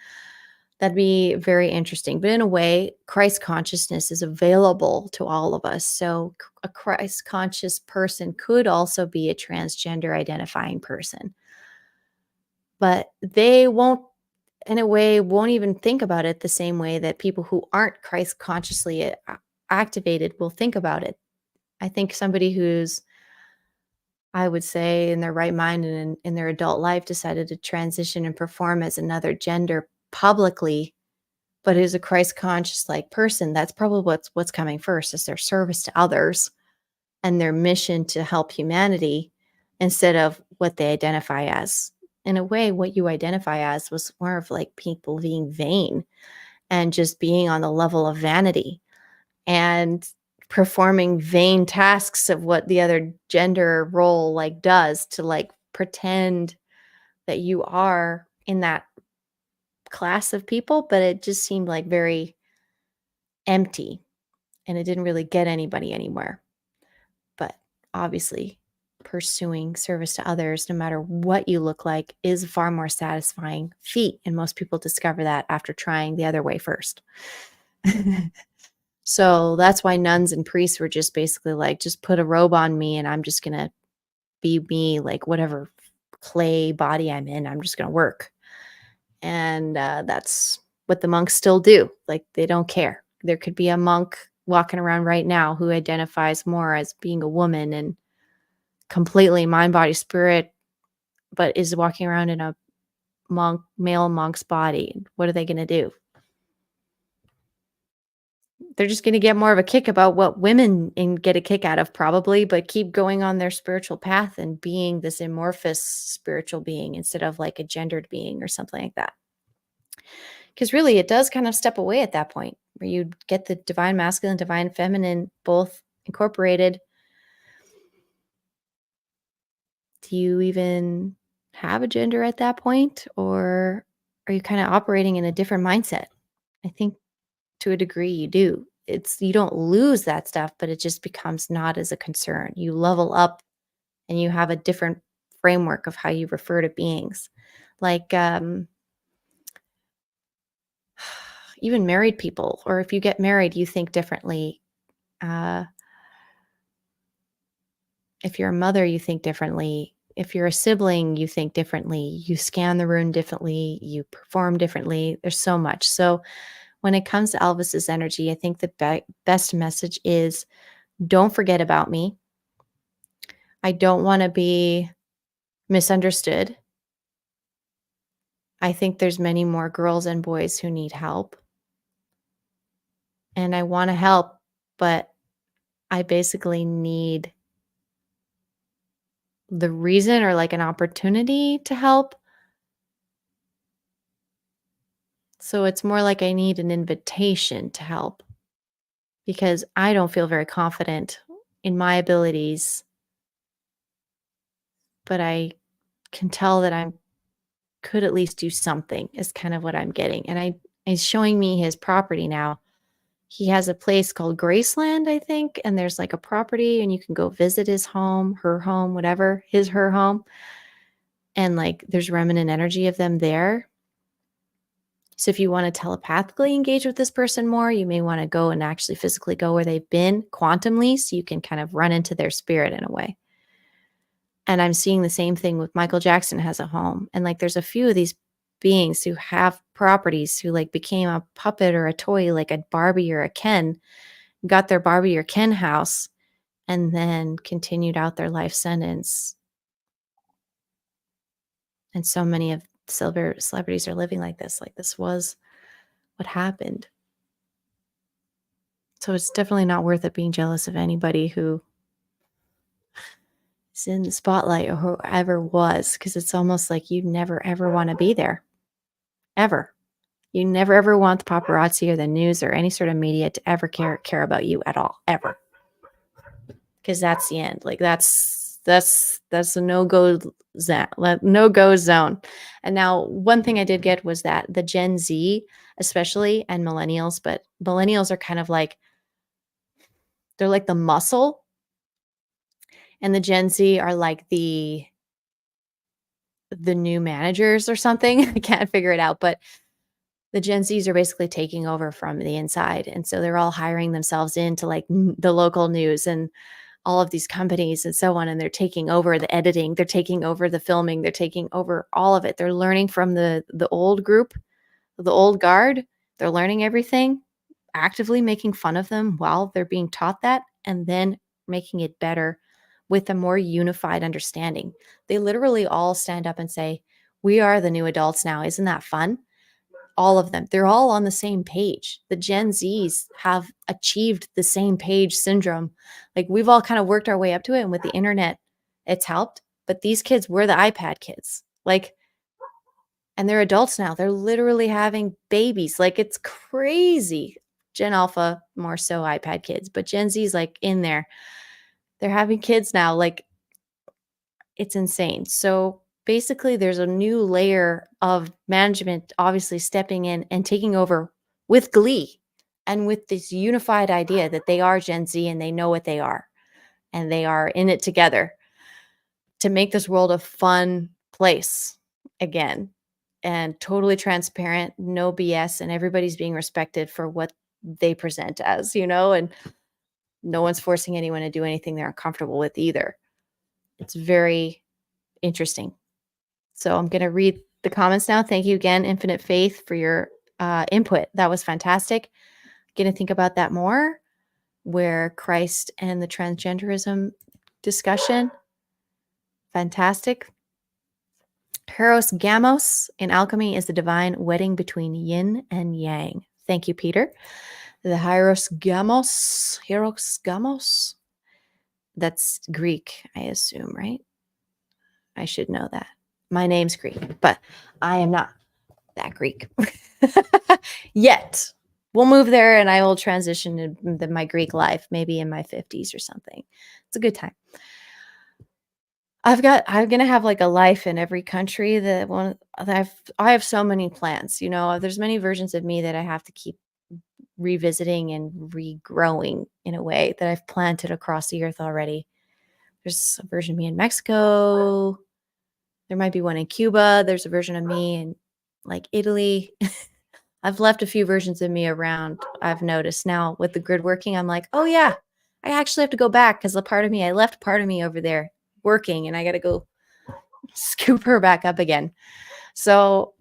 that'd be very interesting. But in a way, Christ consciousness is available to all of us. So a Christ conscious person could also be a transgender identifying person, but they won't, in a way, won't even think about it the same way that people who aren't Christ consciously activated will think about it. I think somebody who's, I would say, in their right mind and in their adult life decided to transition and perform as another gender publicly, but is a Christ conscious like person, that's probably what's coming first is their service to others and their mission to help humanity instead of what they identify as. In a way, what you identify as was more of like people being vain and just being on the level of vanity and performing vain tasks of what the other gender role like does to like pretend that you are in that class of people, but it just seemed like very empty and it didn't really get anybody anywhere. But obviously, pursuing service to others, no matter what you look like, is a far more satisfying feat. And most people discover that after trying the other way first. So that's why nuns and priests were just basically like, just put a robe on me and I'm just going to be me, like whatever clay body I'm in, I'm just going to work. And that's what the monks still do. Like they don't care. There could be a monk walking around right now who identifies more as being a woman and completely mind, body, spirit, but is walking around in a male monk's body. What are they going to do? They're just going to get more of a kick about what women get a kick out of probably, but keep going on their spiritual path and being this amorphous spiritual being instead of like a gendered being or something like that. Because really, it does kind of step away at that point where you get the divine masculine, divine feminine both incorporated. Do you even have a gender at that point? Or are you kind of operating in a different mindset? I think to a degree you do. It's you don't lose that stuff, but it just becomes not as a concern. You level up and you have a different framework of how you refer to beings. Like even married people, or if you get married, you think differently. Uh, if you're a mother, you think differently. If you're a sibling, you think differently. You scan the room differently. You perform differently. There's so much. So when it comes to Elvis's energy, I think the best message is don't forget about me. I don't want to be misunderstood. I think there's many more girls and boys who need help. And I want to help, but I basically need the reason or like an opportunity to help. So it's more like I need an invitation to help because I don't feel very confident in my abilities, but I can tell that I could at least do something is kind of what I'm getting. And he's showing me his property now He has a place called Graceland, I think, and there's like a property and you can go visit his home, her home, whatever, her home. And like there's remnant energy of them there. So if you want to telepathically engage with this person more, you may want to go and actually physically go where they've been quantumly so you can kind of run into their spirit in a way. And I'm seeing the same thing with Michael Jackson has a home. And like there's a few of these beings who have properties who like became a puppet or a toy, like a Barbie or a Ken, got their Barbie or Ken house, and then continued out their life sentence. And so many of silver celebrities are living like this. Like this was what happened. So it's definitely not worth it being jealous of anybody who is in the spotlight or whoever was, because it's almost like you never ever want to be there. Ever. You never ever want the paparazzi or the news or any sort of media to ever care about you at all. Ever. Because that's the end. Like that's a no-go zone. And now one thing I did get was that the Gen Z, especially, and millennials, but millennials are kind of like, they're like the muscle, and the Gen Z are like the new managers or something. I can't figure it out, but the Gen Zs are basically taking over from the inside. And so they're all hiring themselves into like the local news and all of these companies and so on. And they're taking over the editing, they're taking over the filming, they're taking over all of it. They're learning from the old group, the old guard. They're learning everything, actively making fun of them while they're being taught that, and then making it better with a more unified understanding. They literally all stand up and say, "We are the new adults now. Isn't that fun?" All of them. They're all on the same page. The Gen Zs have achieved the same page syndrome. Like we've all kind of worked our way up to it. And with the internet, it's helped. But these kids were the iPad kids. Like, and they're adults now. They're literally having babies. Like it's crazy. Gen Alpha, more so iPad kids, but Gen Z's like in there. They're having kids now. Like it's insane. So basically, there's a new layer of management obviously stepping in and taking over with glee and with this unified idea that they are Gen Z and they know what they are and they are in it together to make this world a fun place again, and totally transparent, no BS, and everybody's being respected for what they present as, and no one's forcing anyone to do anything they're uncomfortable with either. It's very interesting. So I'm going to read the comments now. Thank you again, Infinite Faith, for your input. That was fantastic. Going to think about that more, where Christ and the transgenderism discussion. Fantastic. Heros Gamos in alchemy is the divine wedding between yin and yang. Thank you, Peter. The Heros Gamos, that's Greek, I assume, right? I should know that. My name's Greek, but I am not that Greek yet. We'll move there and I will transition into my Greek life, maybe in my 50s or something. It's a good time. I'm going to have like a life in every country I have so many plans, there's many versions of me that I have to keep revisiting and regrowing in a way that I've planted across the earth already. There's a version of me in Mexico. There might be one in Cuba. There's a version of me in like Italy. I've left a few versions of me around. I've noticed now with the grid working, I'm like, oh yeah, I actually have to go back because I left part of me over there working and I got to go scoop her back up again. So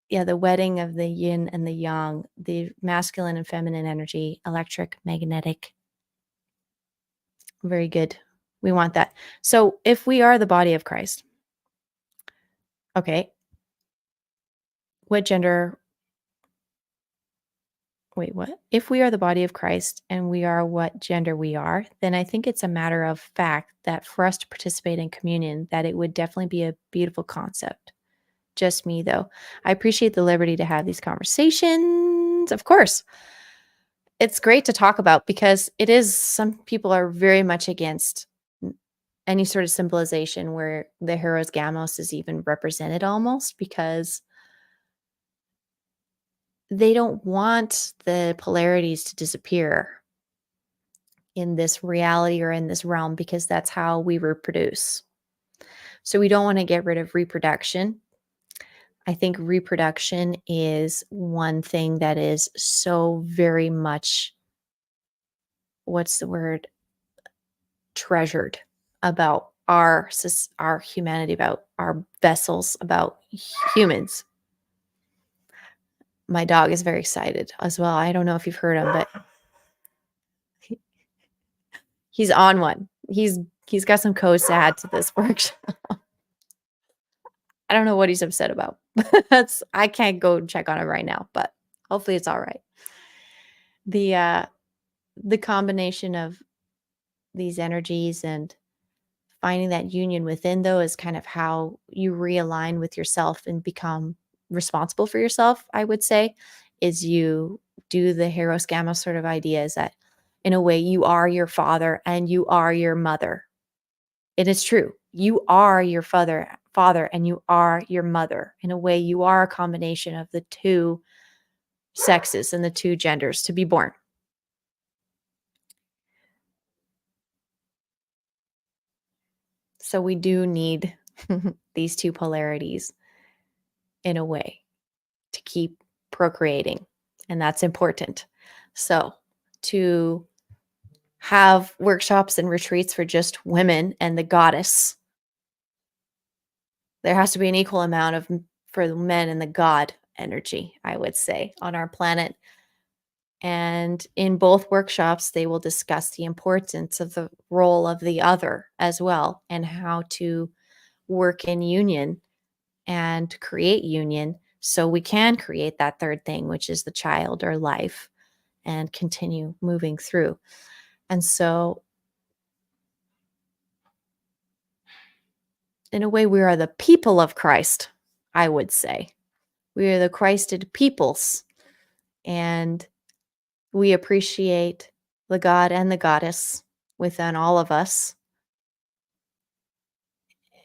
yeah, the wedding of the yin and the yang, the masculine and feminine energy, electric, magnetic. Very good. We want that. So if we are the body of Christ, okay, what gender? Wait, what? If we are the body of Christ and we are what gender we are, then I think it's a matter of fact that for us to participate in communion, that it would definitely be a beautiful concept. Just me, though. I appreciate the liberty to have these conversations. Of course, it's great to talk about because some people are very much against any sort of symbolization where the Heros Gamos is even represented almost, because they don't want the polarities to disappear in this reality or in this realm because that's how we reproduce. So we don't want to get rid of reproduction. I think reproduction is one thing that is so very much, what's the word, treasured about our humanity, about our vessels, about humans. My dog is very excited as well. I don't know if you've heard him, but he's on one. He's got some codes to add to this workshop. I don't know what he's upset about. I can't go check on him right now, but hopefully it's all right. The combination of these energies and finding that union within, though, is kind of how you realign with yourself and become responsible for yourself, I would say, is you do the Hieros Gamma sort of idea, is that in a way you are your father and you are your mother. It is true. You are your father and you are your mother. In a way, you are a combination of the two sexes and the two genders to be born. So we do need these two polarities in a way to keep procreating, and that's important. So to have workshops and retreats for just women and the goddess, there has to be an equal amount of for the men and the god energy, I would say, on our planet. And in both workshops, they will discuss the importance of the role of the other as well, and how to work in union and create union so we can create that third thing, which is the child or life, and continue moving through. And so, in a way, we are the people of Christ, I would say. We are the Christed peoples, and we appreciate the God and the goddess within all of us.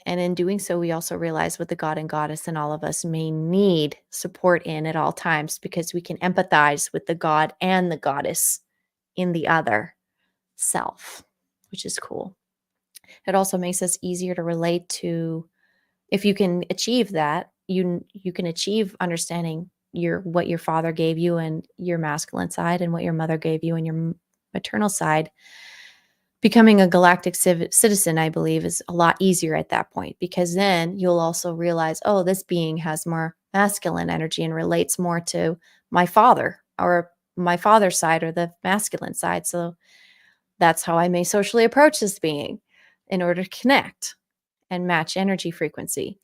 And in doing so, we also realize what the God and goddess in all of us may need support in at all times, because we can empathize with the God and the goddess in the other self, which is cool. It also makes us easier to relate to. If you can achieve that, you can achieve understanding what your father gave you and your masculine side, and what your mother gave you and your maternal side. Becoming a galactic citizen, I believe, is a lot easier at that point, because then you'll also realize, oh, this being has more masculine energy and relates more to my father, or my father's side, or the masculine side. So that's how I may socially approach this being in order to connect and match energy frequency.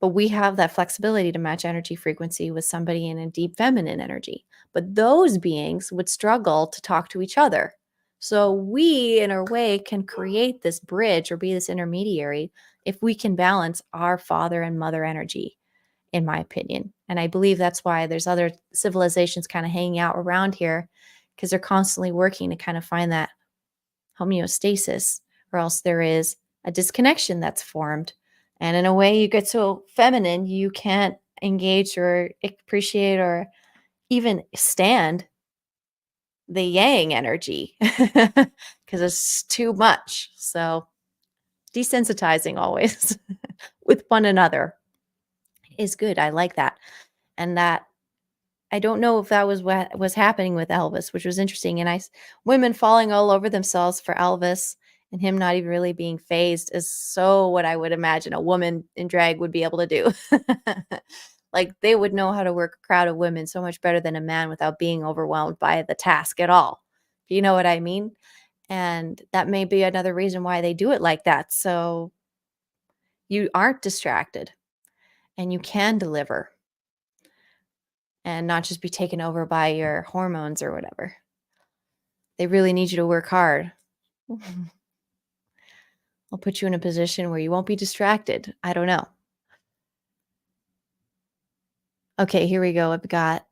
But we have that flexibility to match energy frequency with somebody in a deep feminine energy. But those beings would struggle to talk to each other. So we, in our way, can create this bridge or be this intermediary if we can balance our father and mother energy, in my opinion. And I believe that's why there's other civilizations kind of hanging out around here, because they're constantly working to kind of find that homeostasis, or else there is a disconnection that's formed. And in a way, you get so feminine, you can't engage or appreciate or even stand the yang energy because it's too much. So desensitizing always with one another is good. I like that. And that, I don't know if that was what was happening with Elvis, which was interesting. And women falling all over themselves for Elvis and him not even really being phased is so what I would imagine a woman in drag would be able to do. Like, they would know how to work a crowd of women so much better than a man without being overwhelmed by the task at all. You know what I mean? And that may be another reason why they do it like that. So you aren't distracted and you can deliver and not just be taken over by your hormones or whatever. They really need you to work hard. I'll put you in a position where you won't be distracted. I don't know. Okay, here we go. I've got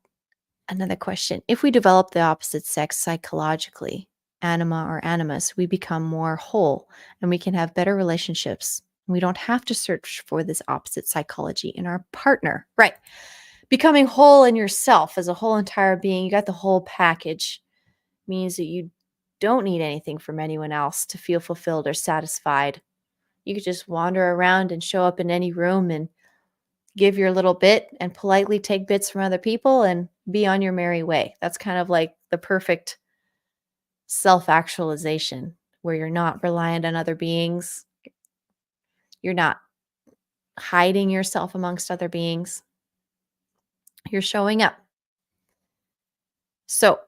another question. If we develop the opposite sex psychologically, anima or animus, we become more whole and we can have better relationships. We don't have to search for this opposite psychology in our partner. Right. becoming whole in yourself as a whole entire being. You got the whole package. Means that you don't need anything from anyone else to feel fulfilled or satisfied. You could just wander around and show up in any room and give your little bit and politely take bits from other people and be on your merry way. That's kind of like the perfect self-actualization where you're not reliant on other beings. You're not hiding yourself amongst other beings. You're showing up. So,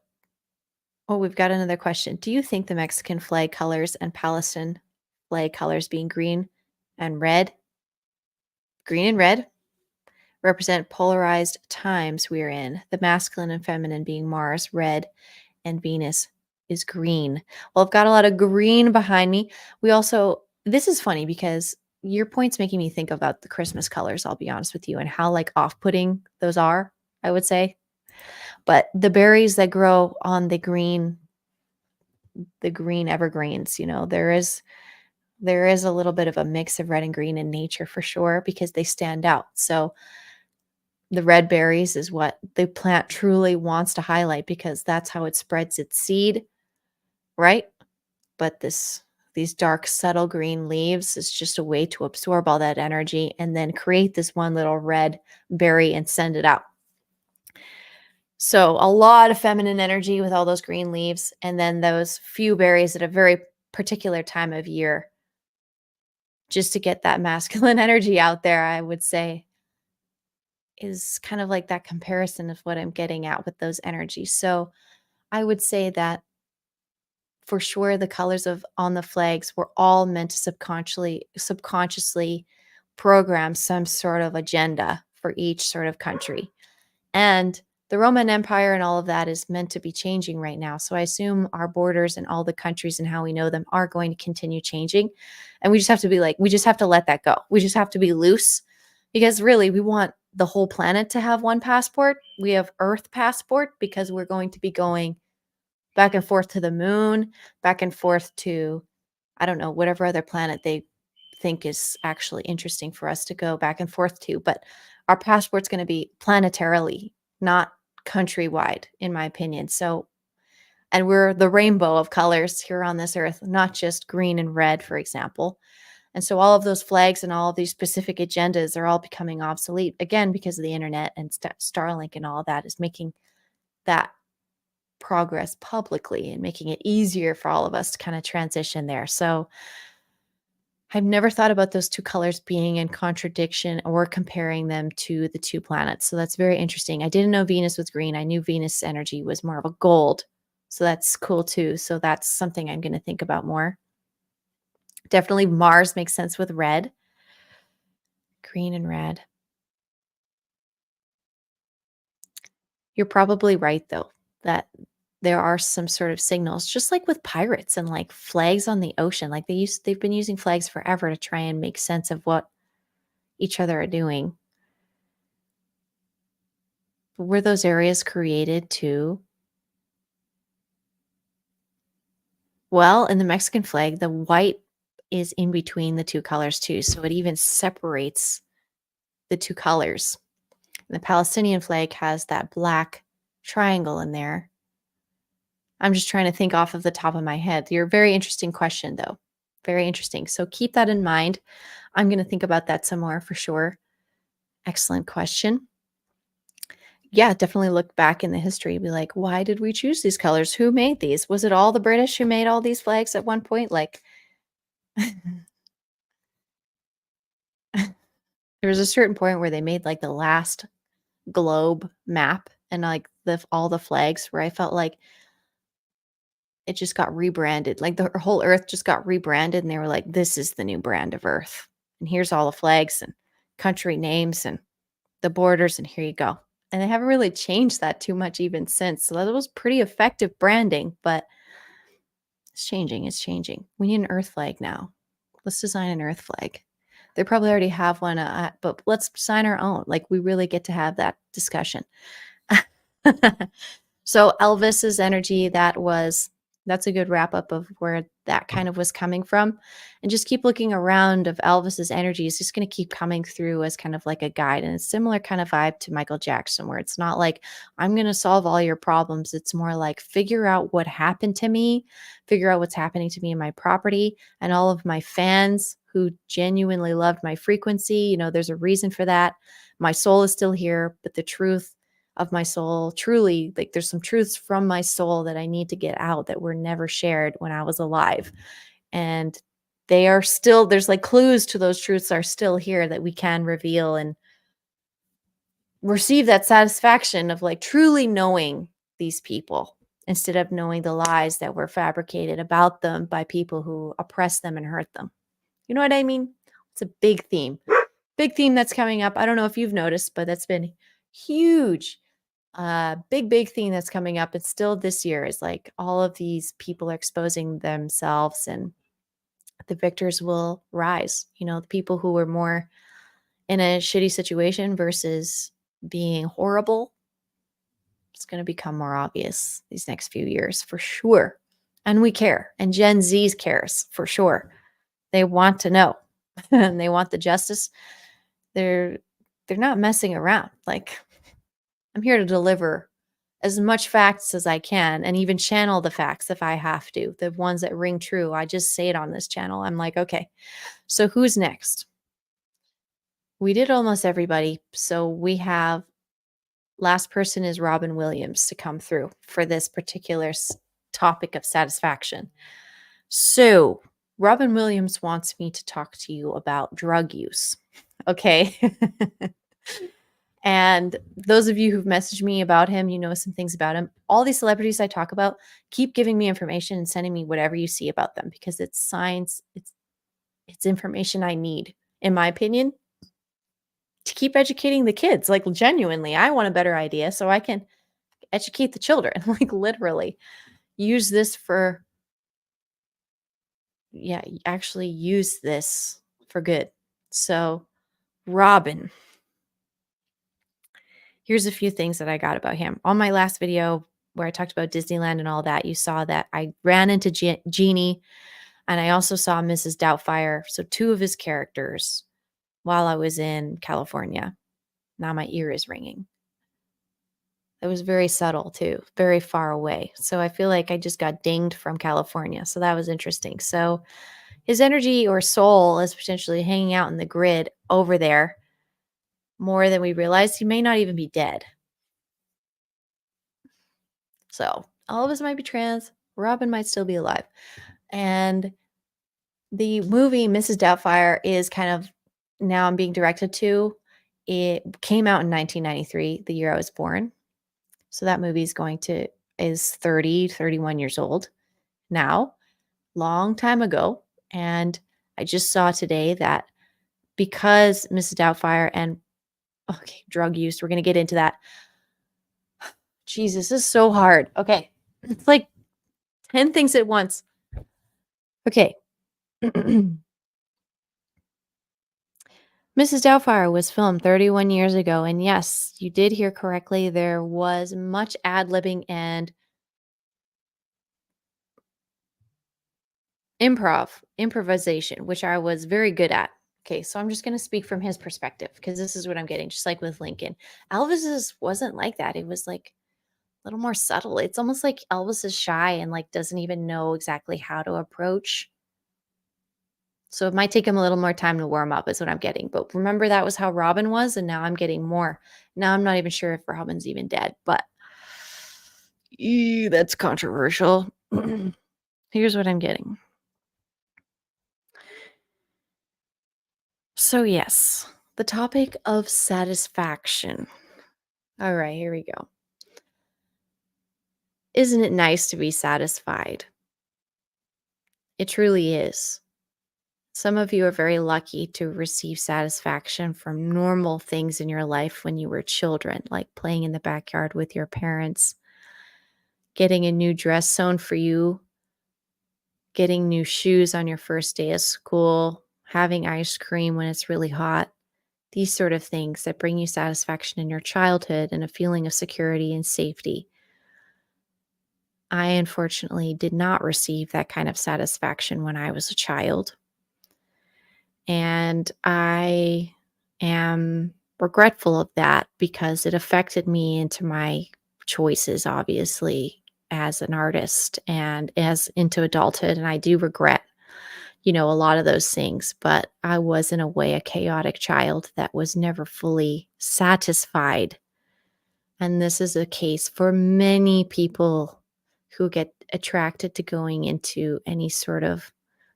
oh, we've got another question. Do you think the Mexican flag colors and Palestine flag colors being green and red represent polarized times we are in? The masculine and feminine being Mars, red, and Venus is green. Well, I've got a lot of green behind me. We also, this is funny because your point's making me think about the Christmas colors, I'll be honest with you, and how like off-putting those are, I would say. But the berries that grow on the green evergreens, there is a little bit of a mix of red and green in nature for sure because they stand out. So the red berries is what the plant truly wants to highlight because that's how it spreads its seed, right? But these dark subtle green leaves is just a way to absorb all that energy and then create this one little red berry and send it out. So a lot of feminine energy with all those green leaves and then those few berries at a very particular time of year just to get that masculine energy out there, I would say is kind of like that comparison of what I'm getting at with those energies. So I would say that for sure the colors of on the flags were all meant to subconsciously program some sort of agenda for each sort of country. And the Roman Empire and all of that is meant to be changing right now. So I assume our borders and all the countries and how we know them are going to continue changing. And we just have to be like, we just have to let that go. We just have to be loose because really we want the whole planet to have one passport. We have Earth passport because we're going to be going back and forth to the moon, back and forth to, I don't know, whatever other planet they think is actually interesting for us to go back and forth to. But our passport's going to be planetarily, not countrywide, in my opinion. So, and we're the rainbow of colors here on this earth, not just green and red, for example. And so all of those flags and all of these specific agendas are all becoming obsolete again because of the internet and Starlink and all of that is making that progress publicly and making it easier for all of us to kind of transition there. So I've never thought about those two colors being in contradiction or comparing them to the two planets. So that's very interesting. I didn't know Venus was green. I knew Venus energy was more of a gold. So that's cool too. So that's something I'm going to think about more. Definitely Mars makes sense with red. Green and red. You're probably right though, that there are some sort of signals, just like with pirates and like flags on the ocean. Like they've been using flags forever to try and make sense of what each other are doing. Were those areas created to? Well, in the Mexican flag, the white is in between the two colors too. So it even separates the two colors. And the Palestinian flag has that black triangle in there. I'm just trying to think off of the top of my head. You're a very interesting question, though. Very interesting. So keep that in mind. I'm going to think about that some more for sure. Excellent question. Yeah, definitely look back in the history and be like, why did we choose these colors? Who made these? Was it all the British who made all these flags at one point? Like, there was a certain point where they made like the last globe map and like all the flags where I felt like it just got rebranded. Like the whole earth just got rebranded and they were like, this is the new brand of earth. And here's all the flags and country names and the borders and here you go. And they haven't really changed that too much even since. So that was pretty effective branding, but it's changing. It's changing. We need an earth flag now. Let's design an earth flag. They probably already have one, but let's design our own. Like we really get to have that discussion. So Elvis's energy, that was That's a good wrap up of where that kind of was coming from. And just keep looking around of Elvis's energy is just going to keep coming through as kind of like a guide. And it's similar kind of vibe to Michael Jackson, where it's not like I'm going to solve all your problems. It's more like figure out what happened to me, figure out what's happening to me in my property, and all of my fans who genuinely loved my frequency. There's a reason for that. My soul is still here, but the truth of my soul, truly, like there's some truths from my soul that I need to get out that were never shared when I was alive. And they are still, there's like clues to those truths are still here that we can reveal and receive that satisfaction of like truly knowing these people instead of knowing the lies that were fabricated about them by people who oppress them and hurt them. You know what I mean? It's a big theme. Big theme that's coming up. I don't know if you've noticed, but that's been huge. Big thing that's coming up. It's still this year is like all of these people are exposing themselves and the victors will rise. The people who were more in a shitty situation versus being horrible, it's going to become more obvious these next few years for sure. And we care. And Gen Z's cares for sure. They want to know and they want the justice. They're not messing around. Like I'm here to deliver as much facts as I can and even channel the facts if I have to, the ones that ring true. I just say it on this channel. I'm like, okay, so who's next? We did almost everybody. So we have last person is Robin Williams to come through for this particular topic of satisfaction. So Robin Williams wants me to talk to you about drug use. Okay. And those of you who've messaged me about him, you know some things about him. All these celebrities I talk about, keep giving me information and sending me whatever you see about them because it's science. It's information I need, in my opinion, to keep educating the kids. Like genuinely, I want a better idea so I can educate the children. Like literally use this for, actually use this for good. So Robin, here's a few things that I got about him. On my last video where I talked about Disneyland and all that, you saw that I ran into Genie and I also saw Mrs. Doubtfire. So two of his characters while I was in California. Now my ear is ringing. It was very subtle too, very far away. So I feel like I just got dinged from California. So that was interesting. So his energy or soul is potentially hanging out in the grid over there more than we realize. He may not even be dead. So Elvis might be trans. Robin might still be alive. And the movie Mrs. Doubtfire is kind of now I'm being directed to. It came out in 1993, the year I was born. So that movie is 30, 31 years old now, long time ago. And I just saw today that because Mrs. Doubtfire and drug use, we're going to get into that. Jesus, this is so hard. Okay. It's like 10 things at once. Okay. Mrs. Doubtfire was filmed 31 years ago. And yes, you did hear correctly. There was much ad-libbing and improvisation, which I was very good at. Okay, so I'm just going to speak from his perspective because this is what I'm getting, just like with Lincoln. Elvis's wasn't like that. It was like a little more subtle. It's almost like Elvis is shy and like doesn't even know exactly how to approach. So it might take him a little more time to warm up is what I'm getting. But remember that was how Robin was, and now I'm getting more. Now I'm not even sure if Robin's even dead, but that's controversial. Here's what I'm getting. So yes, the topic of satisfaction. All right, here we go. Isn't it nice to be satisfied? It truly is. Some of you are very lucky to receive satisfaction from normal things in your life when you were children, like playing in the backyard with your parents, getting a new dress sewn for you, getting new shoes on your first day of school, having ice cream when it's really hot. These sort of things that bring you satisfaction in your childhood and a feeling of security and safety. I unfortunately did not receive that kind of satisfaction when I was a child. And I am regretful of that because it affected me into my choices, obviously, as an artist and as into adulthood. And I do regret, a lot of those things. But I was, in a way, a chaotic child that was never fully satisfied. And this is a case for many people who get attracted to going into any sort of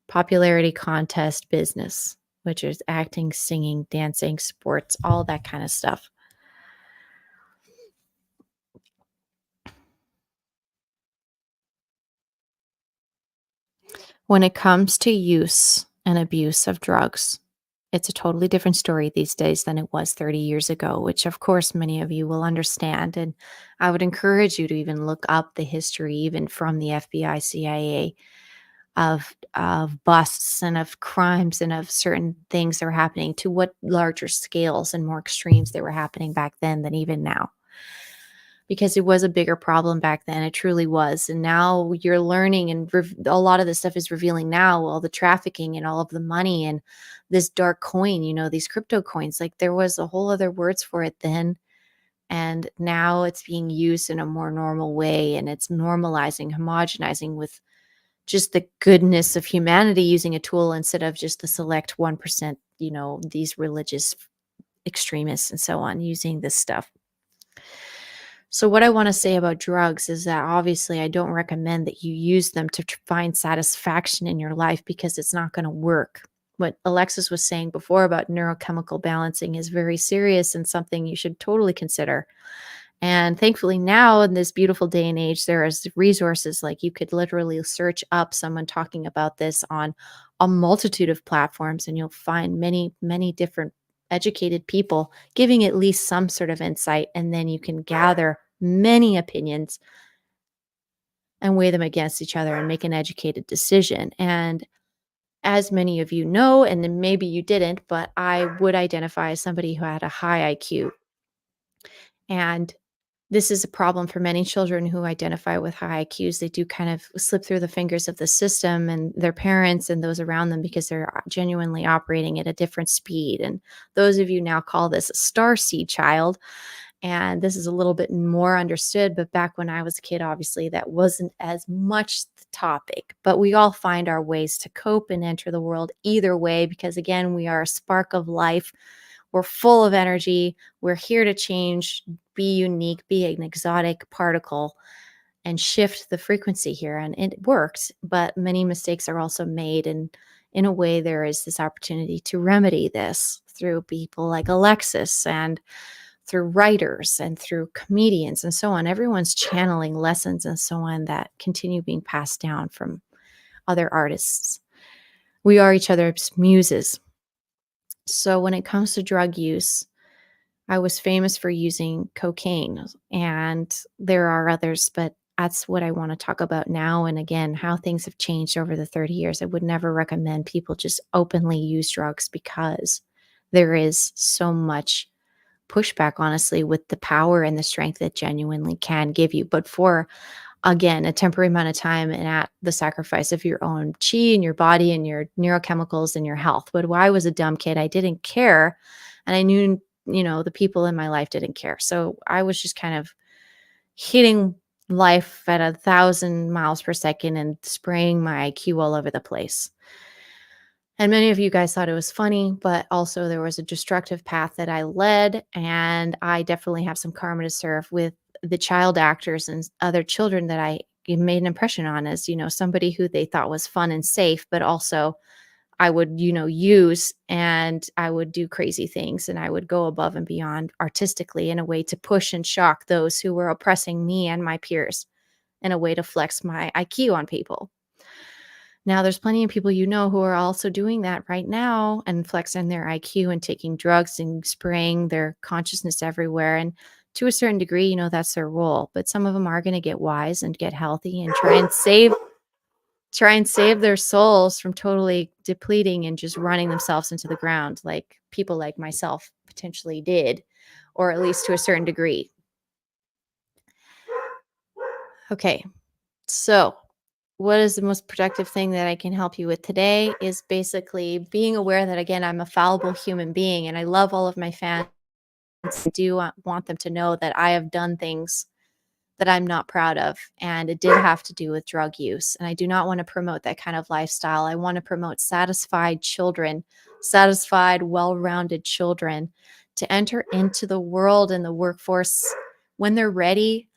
popularity contest business, which is acting, singing, dancing, sports, all that kind of stuff. When it comes to use and abuse of drugs, it's a totally different story these days than it was 30 years ago, which of course many of you will understand. And I would encourage you to even look up the history, even from the FBI, CIA, of busts and of crimes and of certain things that were happening, to what larger scales and more extremes they were happening back then than even now. Because it was a bigger problem back then, it truly was, and now you're learning, and a lot of this stuff is revealing now, all the trafficking and all of the money and this dark coin, these crypto coins, like, there was a whole other words for it then, and now it's being used in a more normal way, and it's normalizing, homogenizing with just the goodness of humanity, using a tool instead of just the select 1%, these religious extremists and so on, using this stuff. So, what I want to say about drugs is that obviously I don't recommend that you use them to find satisfaction in your life, because it's not going to work. What Alexis was saying before about neurochemical balancing is very serious and something you should totally consider. And thankfully, now in this beautiful day and age, there is resources, like you could literally search up someone talking about this on a multitude of platforms, and you'll find many, many different educated people giving at least some sort of insight. And then you can gather many opinions and weigh them against each other and make an educated decision. And as many of you know, and then maybe you didn't, but I would identify as somebody who had a high IQ. And this is a problem for many children who identify with high IQs. They do kind of slip through the fingers of the system and their parents and those around them, because they're genuinely operating at a different speed. And those of you now call this a star seed child. And this is a little bit more understood. But back when I was a kid, obviously, that wasn't as much the topic. But we all find our ways to cope and enter the world either way, because again, we are a spark of life. We're full of energy. We're here to change, be unique, be an exotic particle, and shift the frequency here. And it works, but many mistakes are also made. And in a way, there is this opportunity to remedy this through people like Alexis, and through writers, and through comedians, and so on. Everyone's channeling lessons and so on that continue being passed down from other artists. We are each other's muses. So when it comes to drug use, I was famous for using cocaine, and there are others, but that's what I want to talk about now. And again, how things have changed over the 30 years. I would never recommend people just openly use drugs, because there is so much pushback, honestly, with the power and the strength that genuinely can give you. But for, again, a temporary amount of time, and at the sacrifice of your own chi and your body and your neurochemicals and your health. But when I was a dumb kid, I didn't care. And I knew, the people in my life didn't care. So I was just kind of hitting life at 1,000 miles per second and spraying my IQ all over the place. And many of you guys thought it was funny, but also there was a destructive path that I led. And I definitely have some karma to serve with the child actors and other children that I made an impression on, as, somebody who they thought was fun and safe, but also I would, use, and I would do crazy things, and I would go above and beyond artistically in a way to push and shock those who were oppressing me and my peers, in a way to flex my IQ on people. Now, there's plenty of people who are also doing that right now and flexing their IQ and taking drugs and spraying their consciousness everywhere. And to a certain degree, that's their role. But some of them are going to get wise and get healthy and try and save their souls from totally depleting and just running themselves into the ground, like people like myself potentially did, or at least to a certain degree. Okay. So, what is the most productive thing that I can help you with today is basically being aware that, again, I'm a fallible human being and I love all of my fans. I do want them to know that I have done things that I'm not proud of. And it did have to do with drug use. And I do not want to promote that kind of lifestyle. I want to promote satisfied children, satisfied, well rounded children to enter into the world and the workforce when they're ready,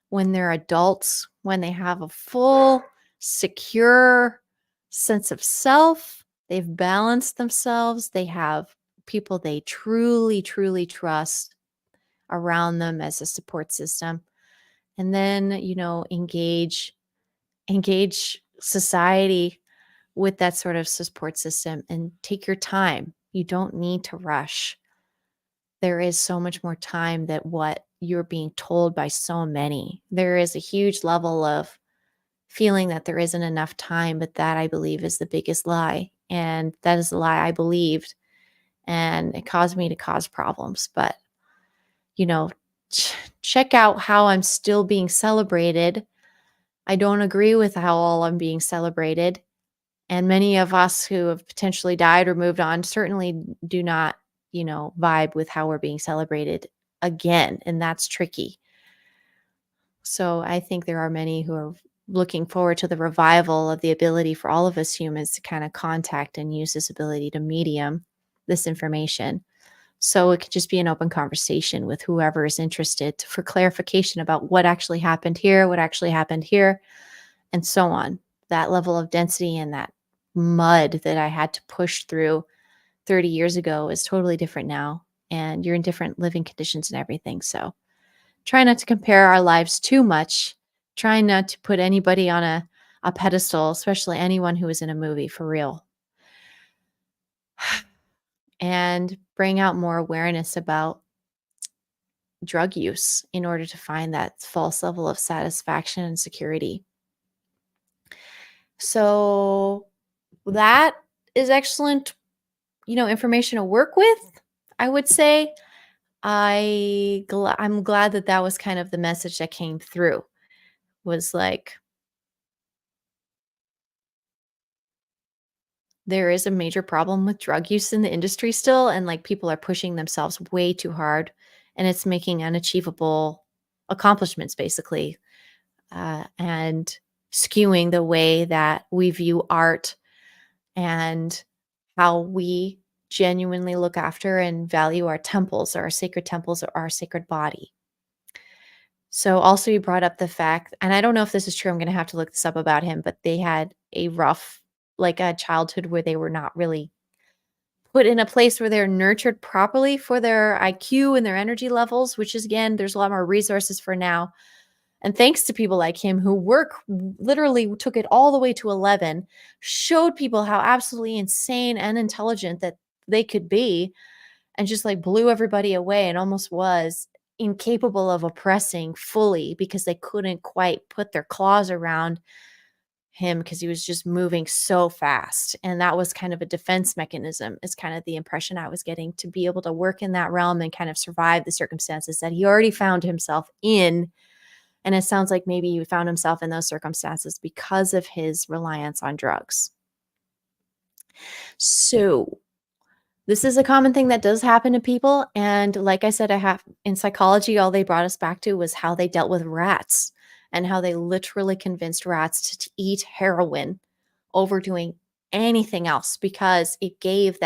when they're adults, when they have a full, secure sense of self. They've balanced themselves. They have people they truly, truly trust around them as a support system, and then engage society with that sort of support system and take your time. You don't need to rush. There is so much more time that what you're being told by so many. There is a huge level of feeling that there isn't enough time, but that, I believe, is the biggest lie, and that is the lie I believed, and it caused me to cause problems. But you know check out how I'm still being celebrated. I don't agree with how all I'm being celebrated. And many of us who have potentially died or moved on certainly do not, vibe with how we're being celebrated again. And that's tricky. So I think there are many who are looking forward to the revival of the ability for all of us humans to kind of contact and use this ability to medium this information. So it could just be an open conversation with whoever is interested for clarification about what actually happened here, what actually happened here, and so on. That level of density and that mud that I had to push through 30 years ago is totally different now. And you're in different living conditions and everything. So try not to compare our lives too much. Try not to put anybody on a pedestal, especially anyone who is in a movie, for real. And bring out more awareness about drug use in order to find that false level of satisfaction and security. So that is excellent, information to work with, I would say. I'm glad that that was kind of the message that came through, was like, there is a major problem with drug use in the industry still, and like people are pushing themselves way too hard, and it's making unachievable accomplishments basically, and skewing the way that we view art and how we genuinely look after and value our temples, or our sacred temples, or our sacred body. So also you brought up the fact, and I don't know if this is true, I'm going to have to look this up about him, but they had a rough, like a childhood where they were not really put in a place where they're nurtured properly for their IQ and their energy levels, which is, again, there's a lot more resources for now. And thanks to people like him who literally took it all the way to 11, showed people how absolutely insane and intelligent that they could be, and just like blew everybody away, and almost was incapable of oppressing fully because they couldn't quite put their claws around him because he was just moving so fast. And that was kind of a defense mechanism, is kind of the impression I was getting, to be able to work in that realm and kind of survive the circumstances that he already found himself in. And it sounds like maybe he found himself in those circumstances because of his reliance on drugs. So this is a common thing that does happen to people. And like I said, I have in psychology, all they brought us back to was how they dealt with rats, and how they literally convinced rats to eat heroin over doing anything else, because it gave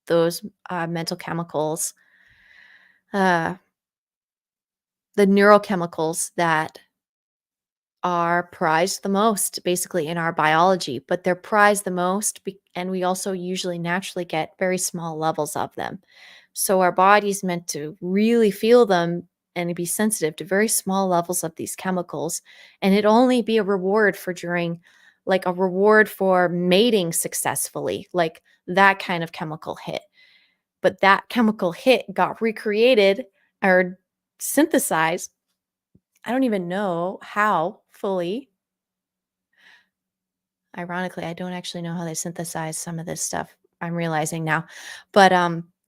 those mental chemicals, uh, the neurochemicals that are prized the most basically in our biology, but they're prized the most, and we also usually naturally get very small levels of them. So our body's meant to really feel them and be sensitive to very small levels of these chemicals, and it only be a reward for during, like a reward for mating successfully, like that kind of chemical hit. But that chemical hit got recreated or synthesized, I don't even know how fully. Ironically, I don't actually know how they synthesize some of this stuff, I'm realizing now. But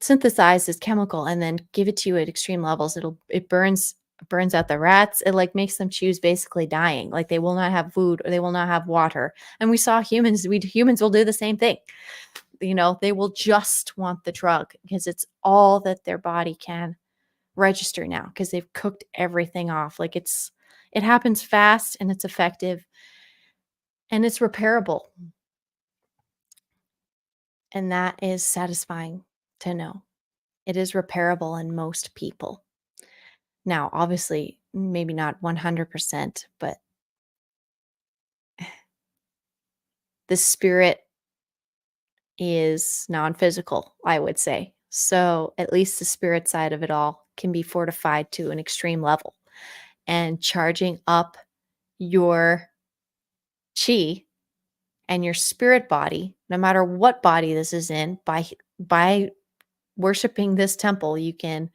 synthesize this chemical and then give it to you at extreme levels. It burns burns out the rats. It like makes them choose basically dying. Like they will not have food or they will not have water. And we saw humans will do the same thing. They will just want the drug because it's all that their body can register now because they've cooked everything off. Like it happens fast and it's effective and it's repairable. And that is satisfying to know. It is repairable in most people. Now, obviously, maybe not 100%, but the spirit is non-physical, I would say. So at least the spirit side of it all can be fortified to an extreme level. And charging up your chi and your spirit body, no matter what body this is in, by worshiping this temple, you can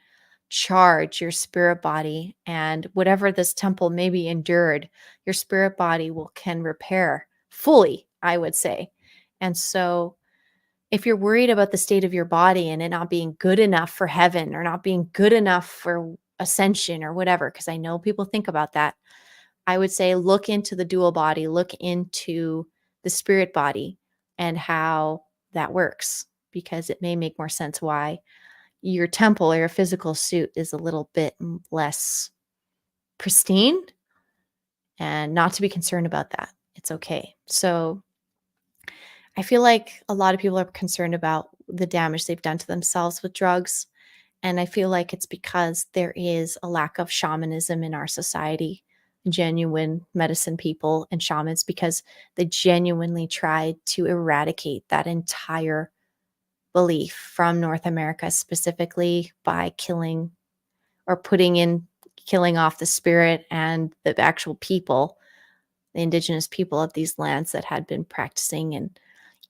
charge your spirit body, and whatever this temple maybe endured, your spirit body can repair fully, I would say. And so if you're worried about the state of your body and it not being good enough for heaven or not being good enough for ascension or whatever, because I know people think about that, I would say look into the dual body, look into the spirit body and how that works, because it may make more sense why your temple or your physical suit is a little bit less pristine, and not to be concerned about that. It's okay. So I feel like a lot of people are concerned about the damage they've done to themselves with drugs. And I feel like it's because there is a lack of shamanism in our society, genuine medicine people and shamans, because they genuinely tried to eradicate that entire belief from North America, specifically by killing off the spirit and the actual people, the indigenous people of these lands that had been practicing and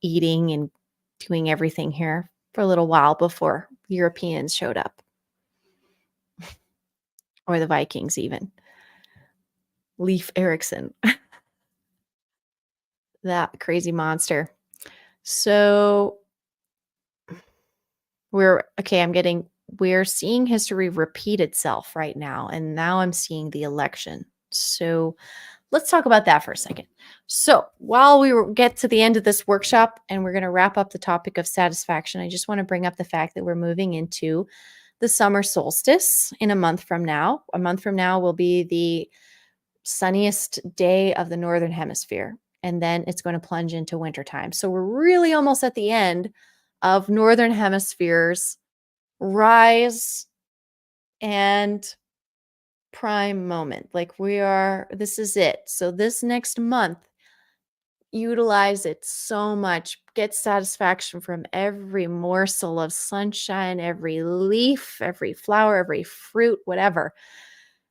eating and doing everything here for a little while before Europeans showed up, or the Vikings even. Leif Erikson, that crazy monster. So we're seeing history repeat itself right now. And now I'm seeing the election. So let's talk about that for a second. So while get to the end of this workshop and we're going to wrap up the topic of satisfaction, I just want to bring up the fact that we're moving into the summer solstice in a month from now. A month from now will be the sunniest day of the Northern Hemisphere. And then it's going to plunge into wintertime. So we're really almost at the end of Northern Hemisphere's rise and prime moment. Like this is it. So this next month, utilize it so much. Get satisfaction from every morsel of sunshine, every leaf, every flower, every fruit, whatever.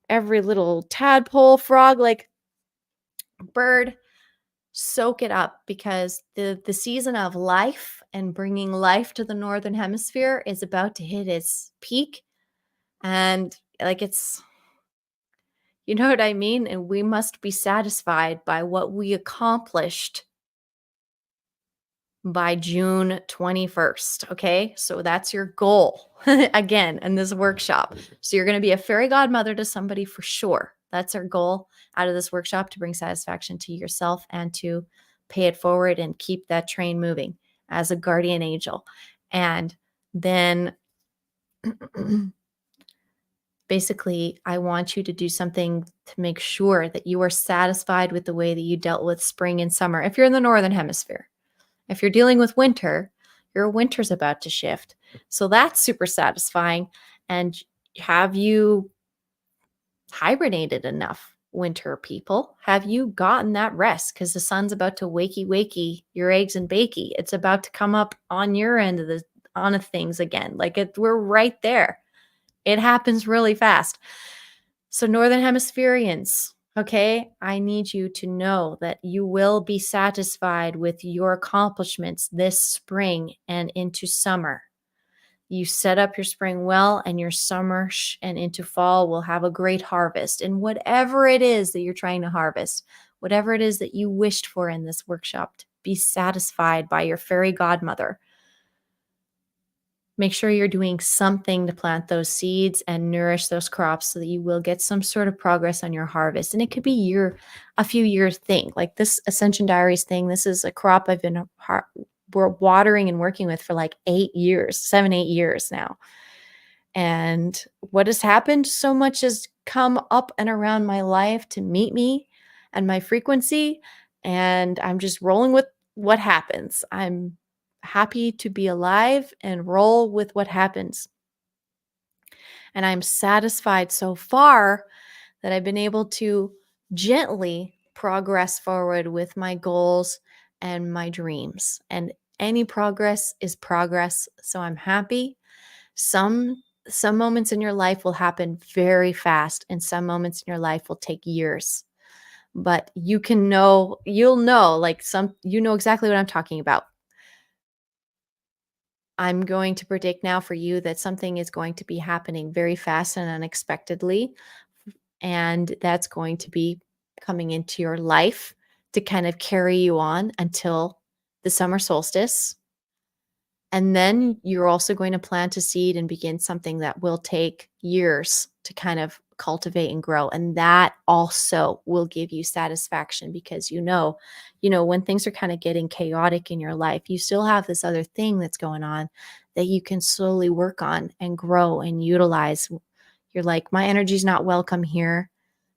Every little tadpole, frog, like bird, soak it up, because the season of life and bringing life to the Northern Hemisphere is about to hit its peak. And like you know what I mean? And we must be satisfied by what we accomplished by June 21st. Okay. So that's your goal again in this workshop. So you're going to be a fairy godmother to somebody for sure. That's our goal out of this workshop, to bring satisfaction to yourself and to pay it forward and keep that train moving as a guardian angel. And then basically, I want you to do something to make sure that you are satisfied with the way that you dealt with spring and summer. If you're in the Northern Hemisphere, if you're dealing with winter, your winter's about to shift. So that's super satisfying. And have you hibernated enough, winter people? Have you gotten that rest? Because the sun's about to wakey your eggs and bakey. It's about to come up on your end of things again. We're right there. It happens really fast. So Northern Hemispherians, okay, I need you to know that you will be satisfied with your accomplishments this spring and into summer. You set up your spring well, and your summer and into fall will have a great harvest. And whatever it is that you're trying to harvest, whatever it is that you wished for in this workshop, be satisfied by your fairy godmother. Make sure you're doing something to plant those seeds and nourish those crops so that you will get some sort of progress on your harvest. And it could be a few years thing. Like this Ascension Diaries thing, this is a crop I've been we're watering and working with for like 8 years, 7, 8 years now. And what has happened? So much has come up and around my life to meet me and my frequency. And I'm just rolling with what happens. I'm happy to be alive and roll with what happens. And I'm satisfied so far that I've been able to gently progress forward with my goals and my dreams. And any progress is progress. So I'm happy. Some moments in your life will happen very fast, and some moments in your life will take years. But you'll know, like you know exactly what I'm talking about. I'm going to predict now for you that something is going to be happening very fast and unexpectedly. And that's going to be coming into your life to kind of carry you on until the summer solstice. And then you're also going to plant a seed and begin something that will take years to kind of cultivate and grow. And that also will give you satisfaction because when things are kind of getting chaotic in your life, you still have this other thing that's going on that you can slowly work on and grow and utilize. You're like, my energy's not welcome here.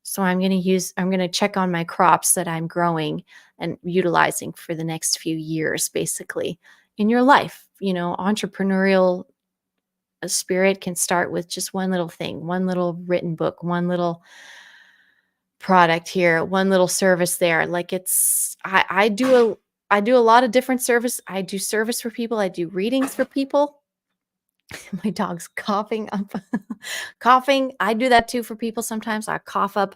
So I'm going to check on my crops that I'm growing and utilizing for the next few years, basically in your life. Entrepreneurial spirit can start with just one little thing, one little written book, one little product here, one little service there. Like I do a lot of different service. I do service for people. I do readings for people. My dog's coughing up. Coughing. I do that too for people sometimes. I cough up,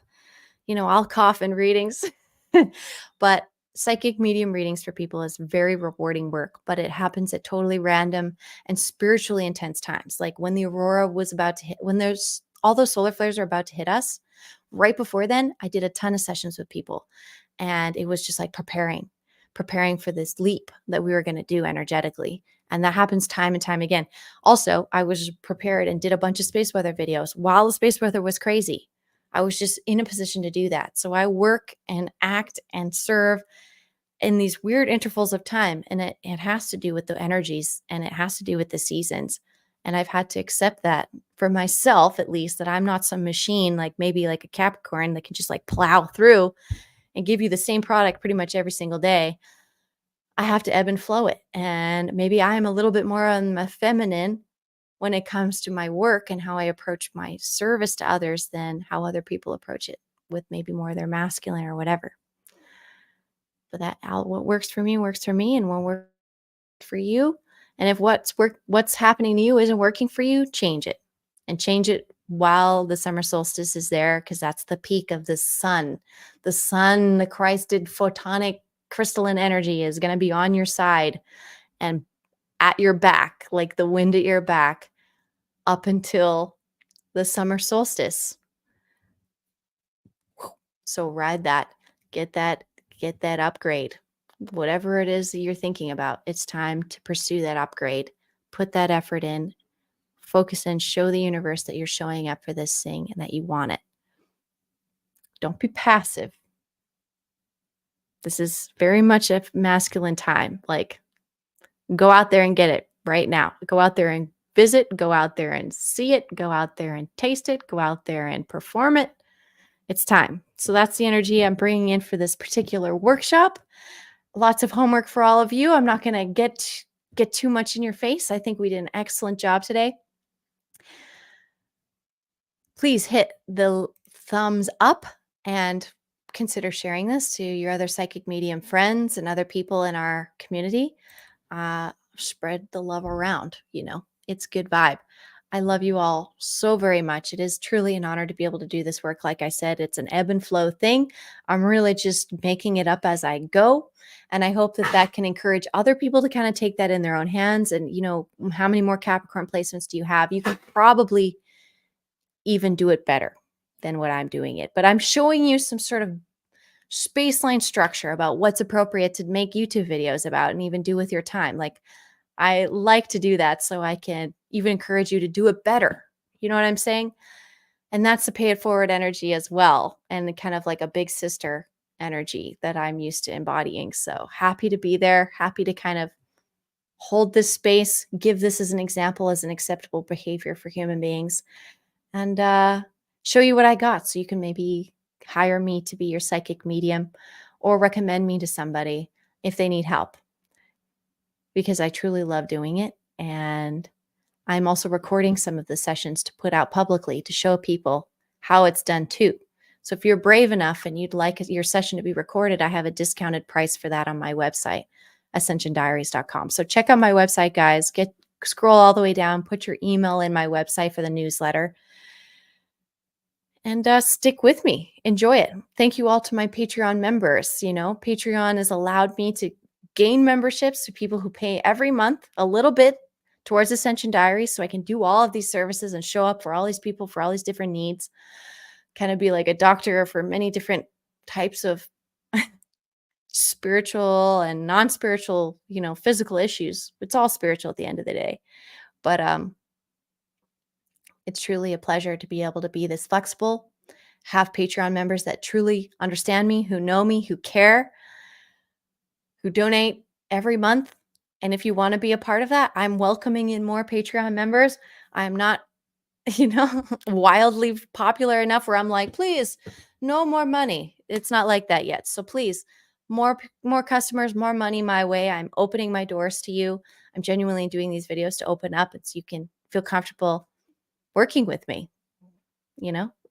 I'll cough in readings. But psychic medium readings for people is very rewarding work, but it happens at totally random and spiritually intense times. Like when the aurora was about to hit, when there's all those solar flares are about to hit us, right before then, I did a ton of sessions with people. And it was just like preparing for this leap that we were going to do energetically. And that happens time and time again. Also, I was prepared and did a bunch of space weather videos while the space weather was crazy. I was just in a position to do that. So I work and act and serve in these weird intervals of time. And it has to do with the energies and it has to do with the seasons. And I've had to accept that for myself, at least, that I'm not some machine, like maybe like a Capricorn that can just like plow through and give you the same product pretty much every single day. I have to ebb and flow it. And maybe I am a little bit more on the feminine when it comes to my work and how I approach my service to others than how other people approach it with maybe more of their masculine or whatever. But what works for me works for me, and what works for you. And if what's happening to you isn't working for you, change it, and change it while the summer solstice is there, because that's the peak of the sun. The sun, the Christed photonic crystalline energy, is going to be on your side and at your back, like the wind at your back, up until the summer solstice. So ride that, get that, get that upgrade. Whatever it is that you're thinking about, it's time to pursue that upgrade. Put that effort in, focus in, show the universe that you're showing up for this thing and that you want it. Don't be passive. This is very much a masculine time. Like, go out there and get it right now. Go out there and visit, go out there and see it, go out there and taste it, go out there and perform it. It's time. So that's the energy I'm bringing in for this particular workshop. Lots of homework for all of you. I'm not going to get too much in your face. I think we did an excellent job today. Please hit the thumbs up and consider sharing this to your other psychic medium friends and other people in our community. Spread the love around. It's good vibe. I love you all so very much. It is truly an honor to be able to do this work. Like I said, it's an ebb and flow thing. I'm really just making it up as I go. And I hope that can encourage other people to kind of take that in their own hands. And, how many more Capricorn placements do you have? You can probably even do it better than what I'm doing it. But I'm showing you some sort of spaceline structure about what's appropriate to make YouTube videos about and even do with your time. Like, I like to do that so I can even encourage you to do it better. You know what I'm saying? And that's the pay it forward energy as well. And kind of like a big sister energy that I'm used to embodying. So happy to be there, happy to kind of hold this space, give this as an example, as an acceptable behavior for human beings, and show you what I got so you can maybe hire me to be your psychic medium or recommend me to somebody if they need help, because I truly love doing it. And I'm also recording some of the sessions to put out publicly to show people how it's done too. So if you're brave enough and you'd like your session to be recorded, I have a discounted price for that on my website, ascensiondiaries.com. So check out my website, guys. Scroll all the way down, put your email in my website for the newsletter, and stick with me. Enjoy it. Thank you all to my Patreon members. You know, Patreon has allowed me to gain memberships to people who pay every month a little bit towards Ascension Diaries, so I can do all of these services and show up for all these people for all these different needs, kind of be like a doctor for many different types of spiritual and non-spiritual, physical issues. It's all spiritual at the end of the day. But it's truly a pleasure to be able to be this flexible, have Patreon members that truly understand me, who know me, who care, who donate every month. And if you want to be a part of that, I'm welcoming in more Patreon members. I'm not, wildly popular enough where I'm like, please, no more money. It's not like that yet. So please, more customers, more money my way. I'm opening my doors to you. I'm genuinely doing these videos to open up and so you can feel comfortable working with me.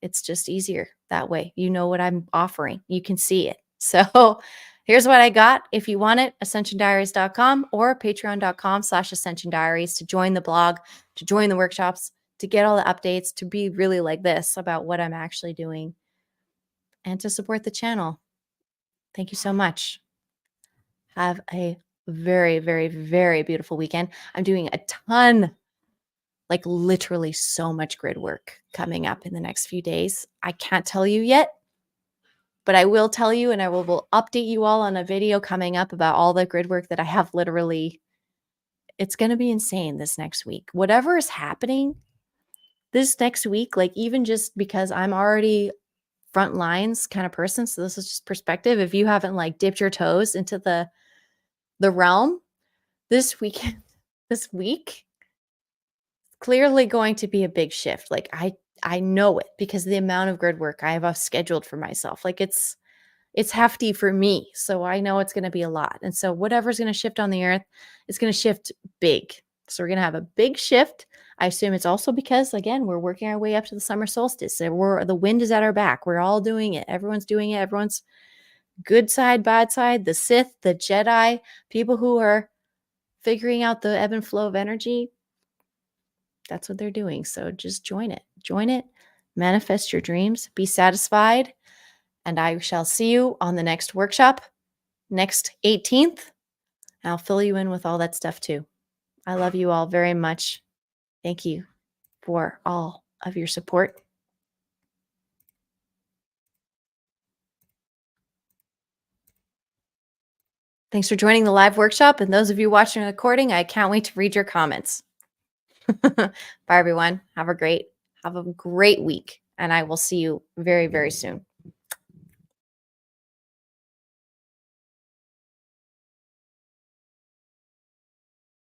It's just easier that way. You know what I'm offering. You can see it. So here's what I got. If you want it, ascensiondiaries.com or patreon.com/ascensiondiaries to join the blog, to join the workshops, to get all the updates, to be really like this about what I'm actually doing, and to support the channel. Thank you so much. Have a very, very, very beautiful weekend. I'm doing a ton, like literally so much grid work coming up in the next few days. I can't tell you yet, but I will tell you, and I will update you all on a video coming up about all the grid work that I have literally. It's going to be insane this next week. Whatever is happening this next week, like even just because I'm already front lines kind of person, so this is just perspective. If you haven't like dipped your toes into the realm this weekend, this week, clearly going to be a big shift. Like I know it because the amount of grid work I have scheduled for myself, like it's hefty for me. So I know it's going to be a lot. And so whatever's going to shift on the earth, it's going to shift big. So we're going to have a big shift. I assume it's also because, again, we're working our way up to the summer solstice. So the wind is at our back. We're all doing it. Everyone's doing it. Everyone's good side, bad side, the Sith, the Jedi, people who are figuring out the ebb and flow of energy. That's what they're doing. So just join it. Join it. Manifest your dreams. Be satisfied. And I shall see you on the next workshop, next 18th. I'll fill you in with all that stuff too. I love you all very much. Thank you for all of your support. Thanks for joining the live workshop. And those of you watching the recording, I can't wait to read your comments. Bye, everyone. Have a great week. And I will see you very, very soon.